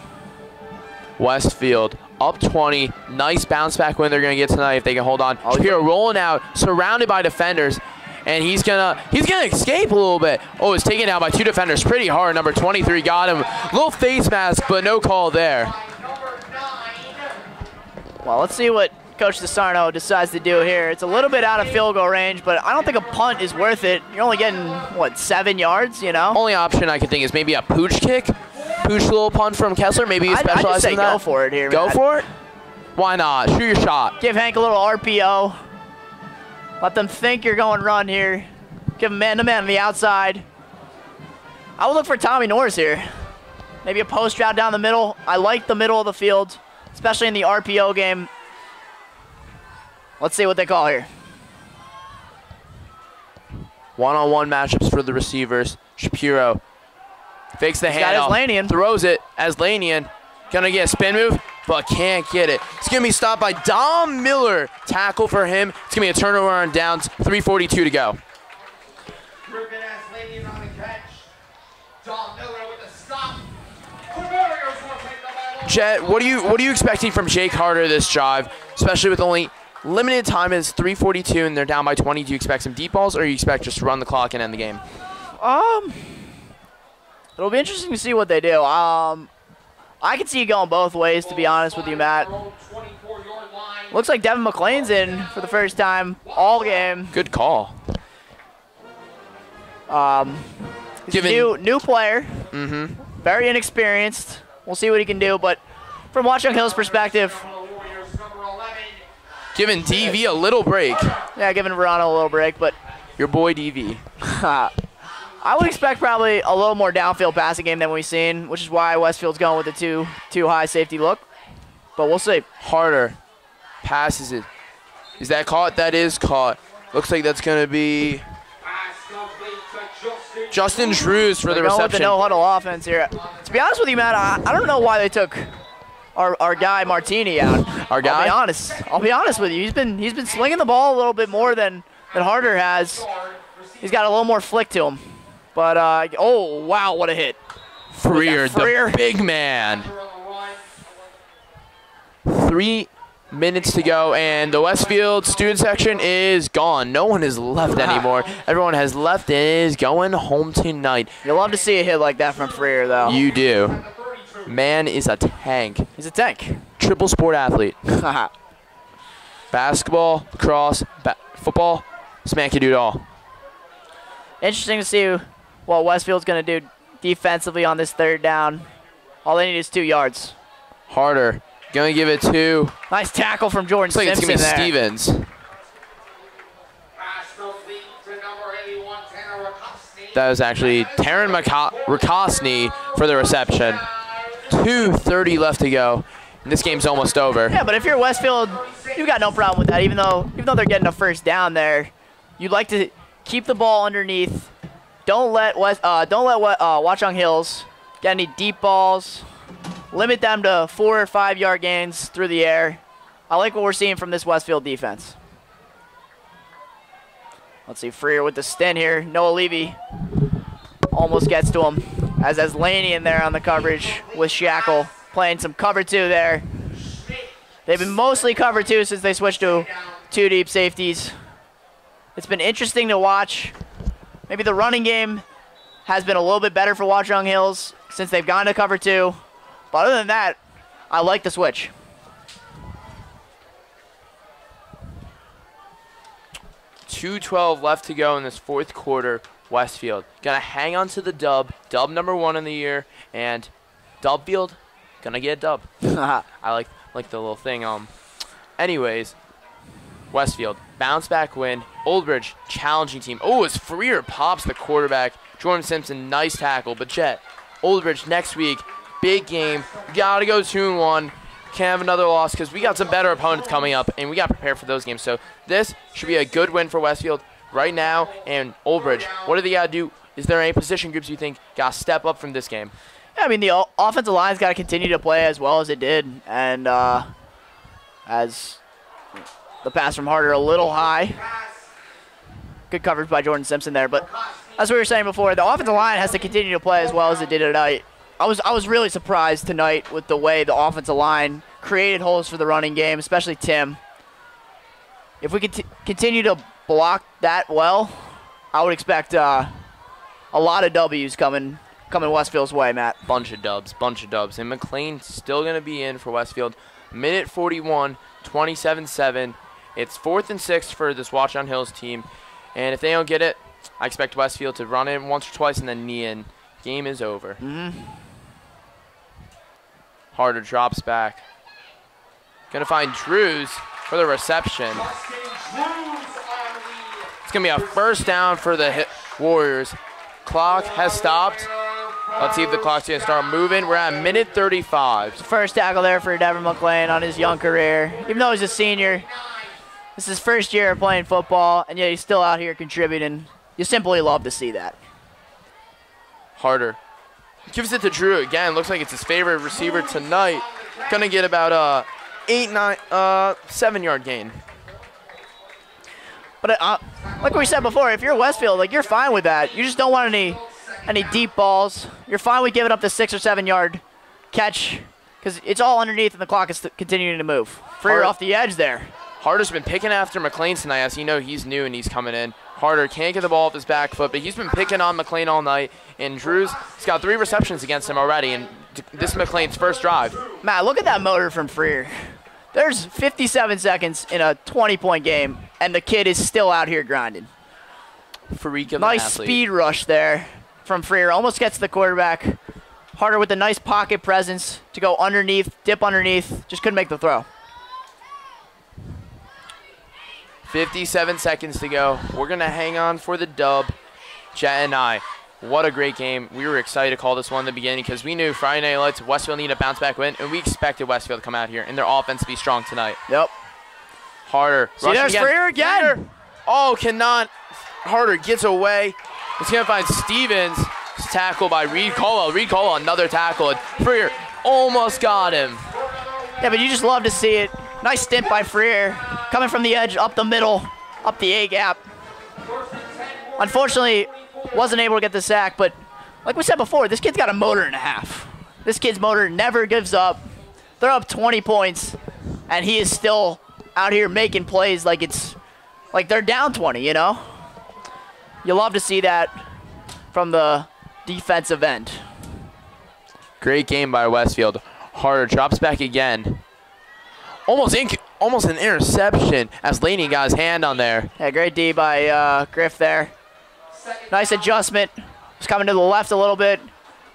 Westfield up 20. Nice bounce back win they're going to get tonight if they can hold on. Shapiro rolling out, surrounded by defenders. And he's gonna escape a little bit. Oh, it's taken out by 2 defenders pretty hard. Number 23 got him. Little face mask, but no call there. Well, let's see what Coach DeSarno decides to do here. It's a little bit out of field goal range, but I don't think a punt is worth it. You're only getting, what, 7 yards, you know? Only option I can think is maybe a pooch kick. Pooch little punt from Kessler. Maybe he specializes I'd just say in that. go for it here, Go Matt. for it? Why not? Shoot your shot. Give Hank a little RPO. Let them think you're going run here. Give him man-to-man on the outside. I would look for Tommy Norris here. Maybe a post route down the middle. I like the middle of the field, especially in the RPO game. Let's see what they call here. One-on-one matchups for the receivers. Shapiro fakes the handoff. Lanian. Throws it as Lanian. Gonna get a spin move, but can't get it. It's gonna be stopped by Dom Miller. Tackle for him. It's gonna be a turnover on downs. 3:42 to go. Griffin as Lanian on the catch. Dom Miller with the stop. Jet, what are you expecting from Jake Harder this drive, especially with only limited time is 3:42 and they're down by 20? Do you expect some deep balls or you expect just to run the clock and end the game? It'll be interesting to see what they do. I can see it going both ways, to be honest with you, Matt. Looks like Devin McLean's in for the first time all game. Good call. He's a new player. Very inexperienced. We'll see what he can do, but from Watchung Hill's perspective, Giving DV a little break. yeah, giving Verano a little break, but Your boy DV. I would expect probably a little more downfield passing game than we've seen, which is why Westfield's going with the too high safety look. But we'll see. Harder passes it. Is that caught? That is caught. Looks like that's going to be Justin Drews for the Going with the reception. no-huddle offense here. To be honest with you, Matt, I don't know why they took our guy Martini out. Our guy? I'll be honest with you. He's been slinging the ball a little bit more than Harder has. He's got a little more flick to him. But oh wow, what a hit! Freer, Freer? the big man. 3 minutes to go, and the Westfield student section is gone. No one is left anymore. Everyone has left and is going home tonight. You love to see a hit like that from Freer, though. You do. Man is a tank. He's a tank. Triple sport athlete. Basketball, lacrosse, football, smack you do it all. Interesting to see what Westfield's going to do defensively on this third down. All they need is 2 yards. Harder. Going to give it to... Nice tackle from Jordan Looks like Simpson it's going to there. be Stevens. That was actually Taryn Rakosny for the reception. 2:30 left to go. And this game's almost over. Yeah, but if you're Westfield, you've got no problem with that. Even though they're getting a first down there, you'd like to keep the ball underneath. Don't let Watchung Hills get any deep balls. Limit them to 4 or 5 yard gains through the air. I like what we're seeing from this Westfield defense. Let's see, Freer with the stint here. Noah Levy almost gets to him. As Laney in there on the coverage with Shackle. Playing some cover 2 there. They've been mostly cover 2 since they switched to 2 deep safeties. It's been interesting to watch. Maybe the running game has been a little bit better for Watchung Hills since they've gone to cover 2. But other than that, I like the switch. .212 left to go in this fourth quarter. Westfield gonna hang on to the dub number 1 in the year, and Dubfield gonna get a dub. I like the little thing. Anyways, Westfield bounce back win. Old Bridge challenging team. Oh, as Freer pops the quarterback. Jordan Simpson, nice tackle. But Jet, Old Bridge next week. Big game. Gotta go 2-1. Can't have another loss because we got some better opponents coming up, and we got prepared for those games. So this should be a good win for Westfield right now. And Old Bridge, what do they got to do? Is there any position groups you think got to step up from this game? Yeah, I mean, the offensive line's got to continue to play as well as it did. And as the pass from Harder a little high. Good coverage by Jordan Simpson there. But as we were saying before, the offensive line has to continue to play as well as it did tonight. I was really surprised tonight with the way the offensive line created holes for the running game, especially Tim. If we could continue to block that well, I would expect a lot of W's coming Westfield's way, Matt. Bunch of dubs. And McLean's still going to be in for Westfield. Minute 41, 27-7. It's 4th and 6 for this Watchung Hills team. And if they don't get it, I expect Westfield to run in once or twice and then knee in. Game is over. Harder drops back. Going to find Drews for the reception. It's going to be a first down for the Warriors. Clock has stopped. Let's see if the clock's going to start moving. We're at minute 35. First tackle there for Devin McLean on his young career. Even though he's a senior, this is his first year of playing football, and yet he's still out here contributing. You simply love to see that. Harder. Gives it to Drew again. Looks like it's his favorite receiver tonight. Going to get about a 7 yard gain. But like we said before, if you're Westfield, like, you're fine with that. You just don't want any deep balls. You're fine with giving up the 6 or 7 yard catch because it's all underneath and the clock is continuing to move. Freer off the edge there. Harder's been picking after McLean tonight. As you know, he's new and he's coming in. Harder can't get the ball off his back foot, but he's been picking on McLean all night. And Drew's got 3 receptions against him already, and this is McLean's first drive. Matt, look at that motor from Freer. There's 57 seconds in a 20-point game, and the kid is still out here grinding. Freak of nice an athlete. Speed rush there from Freer. Almost gets the quarterback. Harder with a nice pocket presence to go underneath, dip underneath. Just couldn't make the throw. 57 seconds to go. We're going to hang on for the dub. Jet and I, what a great game. We were excited to call this one in the beginning because we knew Friday Night Lights, Westfield needed a bounce-back win, and we expected Westfield to come out here and their offense to be strong tonight. Yep. Harder. See, there's Freer again. Oh, cannot. Harder gets away. He's going to find Stevens. Tackled by Reed Caldwell. Reed Caldwell, another tackle. And Freer almost got him. Yeah, but you just love to see it. Nice stint by Freer. Coming from the edge, up the middle, up the A-gap. Unfortunately, wasn't able to get the sack, but like we said before, this kid's got a motor and a half. This kid's motor never gives up. They're up 20 points, and he is still out here making plays like it's like they're down 20, you know? You love to see that from the defensive end. Great game by Westfield. Harder drops back again. Almost an interception as Laney got his hand on there. Yeah, great D by Griff there. Nice adjustment. Just coming to the left a little bit.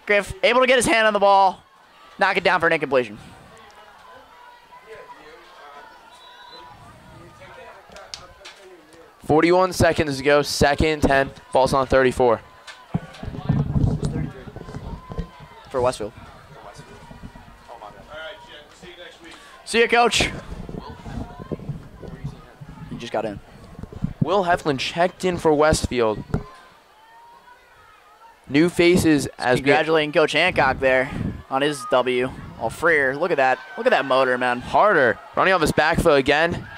Griff able to get his hand on the ball, knock it down for an incompletion. .41 seconds to go, 2nd and 10. Ball's on 34. For Westfield. See you, Coach. He just got in. Will Heflin checked in for Westfield. New faces as congratulating Coach Hancock there on his W. Oh, Freer, look at that. Look at that motor, man. Harder, running off his back foot again.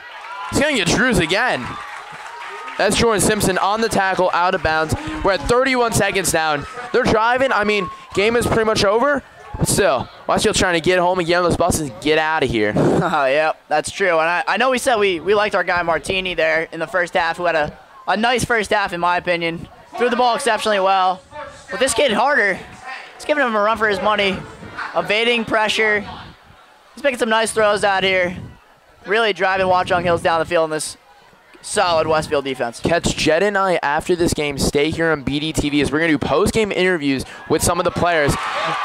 He's going to get Drews again. That's Jordan Simpson on the tackle, out of bounds. We're at 31 seconds down. They're driving. I mean, game is pretty much over. But still, Westfield trying to get home and get on those buses and get out of here. Yeah, that's true. And I know we said we liked our guy Martini there in the first half, who had a nice first half, in my opinion. Threw the ball exceptionally well. But this kid, Harder, it's giving him a run for his money. Evading pressure. He's making some nice throws out here. Really driving Watchung Hills down the field in this solid Westfield defense. Catch Jed and I after this game. Stay here on BDTV as we're going to do post-game interviews with some of the players.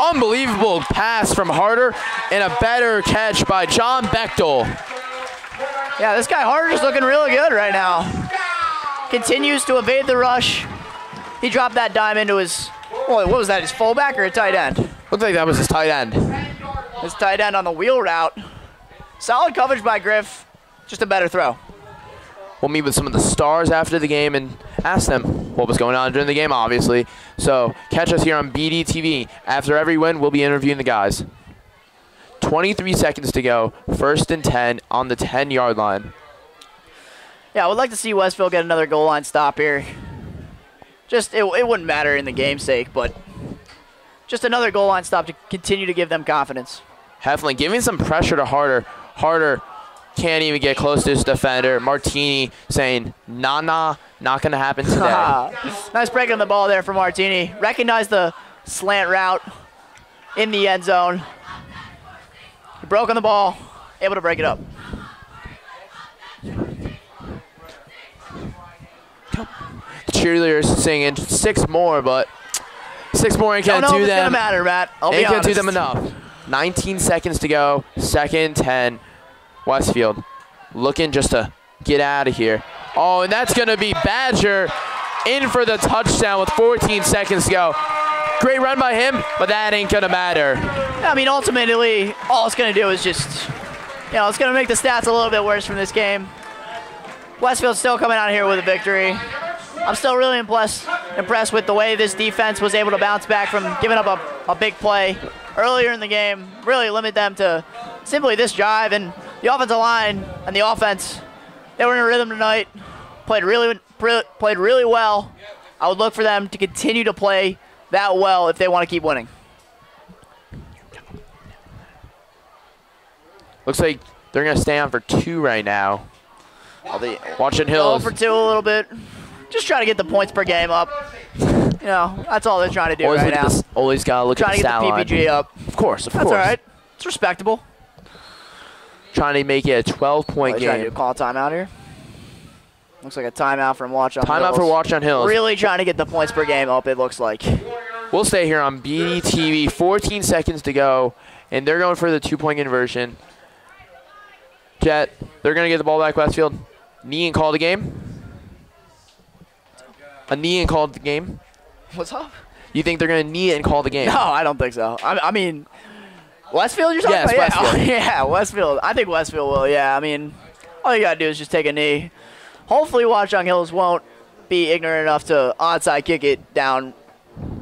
Unbelievable pass from Harder and a better catch by John Bechtel. Yeah, this guy Harder's looking really good right now. Continues to evade the rush. He dropped that dime into his, what was that, his fullback or a tight end? Looked like that was his tight end. His tight end on the wheel route. Solid coverage by Griff. Just a better throw. We'll meet with some of the stars after the game and ask them what was going on during the game, obviously. So catch us here on BDTV. After every win, we'll be interviewing the guys. 23 seconds to go. 1st and 10 on the 10-yard line. Yeah, I would like to see Westfield get another goal line stop here. Just, it wouldn't matter in the game's sake, but just another goal line stop to continue to give them confidence. Heflin giving some pressure to Harder. Harder can't even get close to his defender. Martini saying, nah, not going to happen today. Nice break on the ball there for Martini. Recognized the slant route in the end zone. He broke on the ball, able to break it up. The cheerleaders singing 6 more, but 6 more ain't going to do them. It's going to matter, Matt. Ain't going to do them enough. 19 seconds to go, 2nd and 10. Westfield looking just to get out of here. Oh, and that's going to be Badger in for the touchdown with 14 seconds to go. Great run by him, but that ain't going to matter. I mean, ultimately, all it's going to do is just, it's going to make the stats a little bit worse from this game. Westfield's still coming out here with a victory. I'm still really impressed with the way this defense was able to bounce back from giving up a big play earlier in the game. Really limit them to simply this drive, and the offensive line and the offense, they were in a rhythm tonight. Played really well. I would look for them to continue to play that well if they want to keep winning. Looks like they're going to stay on for 2 right now. Watching Hills. Go for 2 a little bit. Just try to get the points per game up. That's all they're trying to do right now. Always got to look at the stat line. Trying to get the PPG up. Of course. That's all right. It's respectable. Trying to make it a 12-point game. Trying to call a timeout here. Looks like a timeout from Watchung Hills. Timeout for Watchung Hills. Really trying to get the points per game up, it looks like. We'll stay here on BDTV. 14 seconds to go, and they're going for the 2-point conversion. Jet, they're going to get the ball back, Westfield. Knee and call the game. A knee and call the game. What's up? You think they're going to knee it and call the game? No, I don't think so. I mean, Westfield you're talking about? Westfield. Yeah, Westfield. I think Westfield will, yeah. I mean, all you got to do is just take a knee. Hopefully Watchung Hills won't be ignorant enough to onside kick it down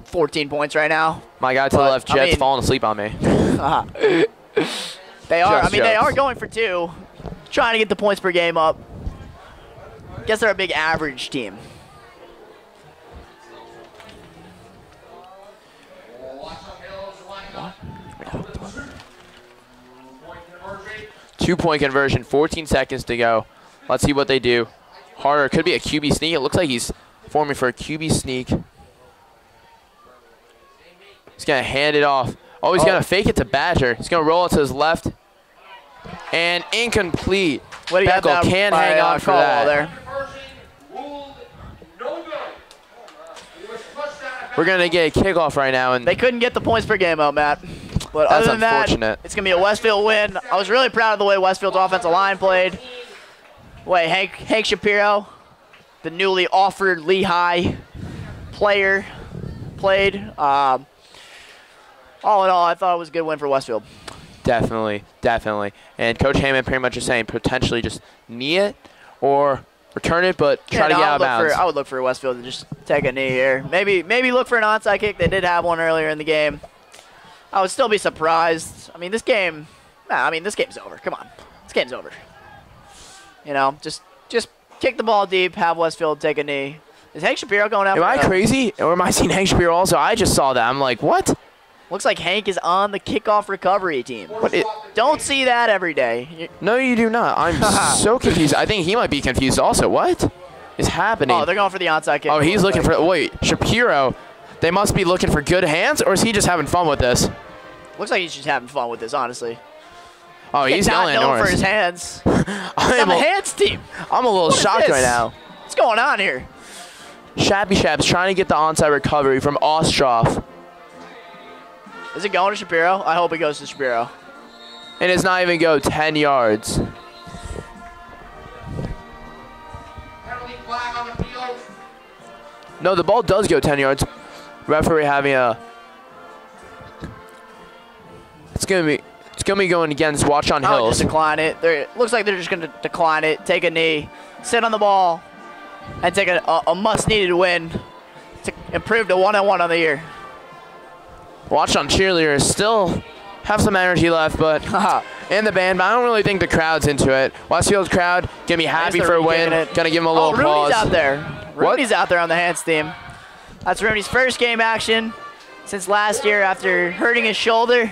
14 points right now. My guy to the left, Jet's falling asleep on me. They are. I mean, they are going for 2, trying to get the points per game up. Guess they're a big average team. Two-point conversion, 14 seconds to go. Let's see what they do. Harder, could be a QB sneak. It looks like he's forming for a QB sneak. He's going to hand it off. Oh, he's going to fake it to Badger. He's going to roll it to his left. And incomplete. What do you Beckel can't hang on for that. There. We're going to get a kickoff right now. And they couldn't get the points per game out, Matt. But other than that, it's going to be a Westfield win. I was really proud of the way Westfield's offensive line played. Hank Shapiro, the newly offered Lehigh player, played. All in all, I thought it was a good win for Westfield. Definitely, definitely. And Coach Hammond pretty much is saying potentially just knee it or return it, but try to get out of bounds. I would look for Westfield to just take a knee here. Maybe look for an onside kick. They did have one earlier in the game. I would still be surprised. I mean, this game's over. Come on. This game's over. You know, just kick the ball deep, have Westfield take a knee. Is Hank Shapiro going out? Am I crazy? Or am I seeing Hank Shapiro also? I just saw that. I'm like, what? Looks like Hank is on the kickoff recovery team. Don't see that every day. No, you do not. I'm so confused. I think he might be confused also. What is happening? Oh, they're going for the onside kick. Oh, he's looking for – wait, Shapiro. They must be looking for good hands, or is he just having fun with this? Looks like he's just having fun with this, honestly. Oh, he's yelling at Norris. For his hands. I'm the hands team. I'm a little shocked right now. What's going on here? Shabby Shab's trying to get the onside recovery from Ostroff. Is it going to Shapiro? I hope it goes to Shapiro. And it's not even go 10 yards. Penalty flag on the field. No, the ball does go 10 yards. Referee having a... It's gonna be going against Watchung Hills. Just decline it. Looks like they're just gonna decline it, take a knee, sit on the ball, and take a must-needed win to improve to 1-1 on the year. Watchung cheerleaders still have some energy left, but in the band, but I don't really think the crowd's into it. Westfield's crowd gonna be happy for a win. Gonna give him a little applause. Rooney's out there. Rooney's out there on the hands team. That's Rooney's first game action since last year after hurting his shoulder.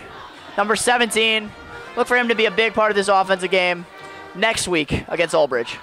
Number 17. Look for him to be a big part of this offensive game next week against Old Bridge.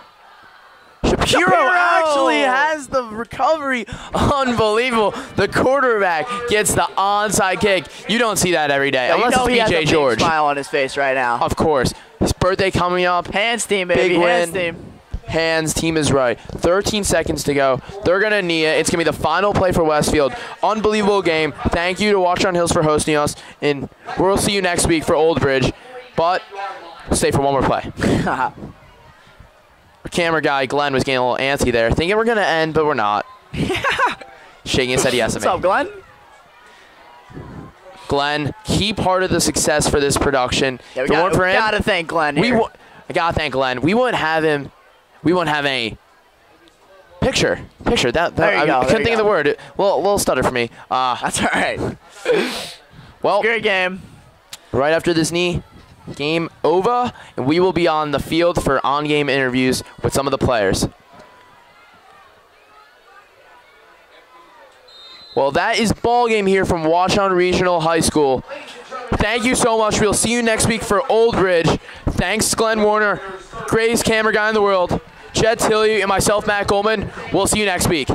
Shapiro actually has the recovery. Unbelievable. The quarterback gets the onside kick. You don't see that every day. Unless it's PJ George. He has a big smile on his face right now. Of course. His birthday coming up. Hands team, baby. Big hands win. team. Hands team is right. 13 seconds to go. They're going to knee it. It's going to be the final play for Westfield. Unbelievable game. Thank you to Watchung Hills for hosting us. And we'll see you next week for Old Bridge. But stay for one more play. Our camera guy, Glen, was getting a little antsy there. Thinking we're going to end, but we're not. Shaking his head yes to me. What's up, Glen? Glen, key part of the success for this production. Yeah, we gotta thank Glen here. I gotta thank Glen. We wouldn't have him. We wouldn't have a picture. There you go. I couldn't think of the word. Well, a little stutter for me. That's all right. Well, great game. Right after this knee, game over, and we will be on the field for on-game interviews with some of the players. Well, that is ball game here from Watchung Regional High School. Thank you so much. We'll see you next week for Old Bridge. Thanks, Glen Warner, greatest camera guy in the world, Jed Tilyou, and myself, Matt Goldman. We'll see you next week.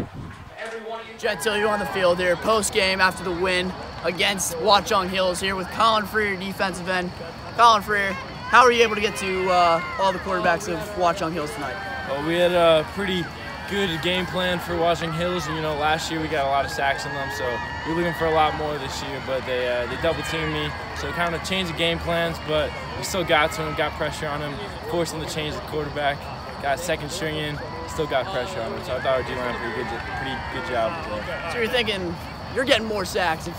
Jed Tilyou on the field here, post-game after the win against Watchung Hills here with Colin Freer, defensive end. Colin Freer, how were you able to get to all the quarterbacks of Watchung Hills tonight? Well, we had a pretty good game plan for Watchung Hills, and last year we got a lot of sacks on them, so we're looking for a lot more this year, but they double teamed me, so kind of changed the game plans, but we still got to him, got pressure on him, forced him to change the quarterback, got second string in, still got pressure on him, so I thought our D-line did a pretty good job today. So you're thinking you're getting more sacks if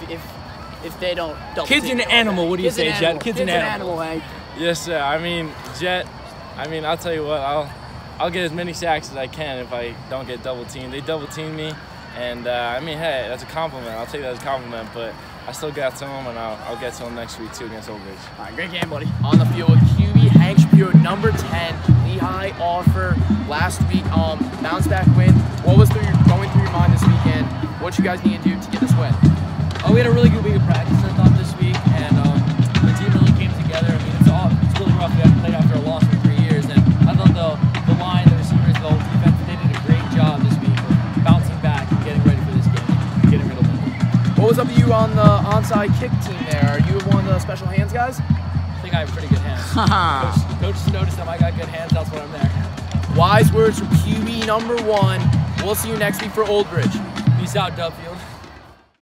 they don't double Kid's team. an animal, what do you say, Jet? Kid's an animal, Hank. Yes, sir. I mean, Jet, I'll tell you what, I'll get as many sacks as I can if I don't get double teamed. They double team me, and I mean, hey, that's a compliment. I'll take that as a compliment, but I still got to him, and I'll get to him next week too against Old Bridge. All right, great game, buddy. On the field with QB Hank Shapiro, number 10, Lehigh offer last week. Bounce back win. What was going through your mind this weekend? What you guys need to do to get this win? We had a really good week of practice, I thought, this week, and the team really came together. I mean, it's really rough. We haven't played after a loss for 3 years, and I thought the line, the receivers, the whole defense, they did a great job this week of bouncing back and getting ready for this game, getting rid of them. What was up to you on the onside kick team there? Are you one of the special hands guys? I think I have pretty good hands. Coach noticed them. I got good hands. That's why I'm there. Wise words from QB number 1. We'll see you next week for Old Bridge. Peace out, Dubfield.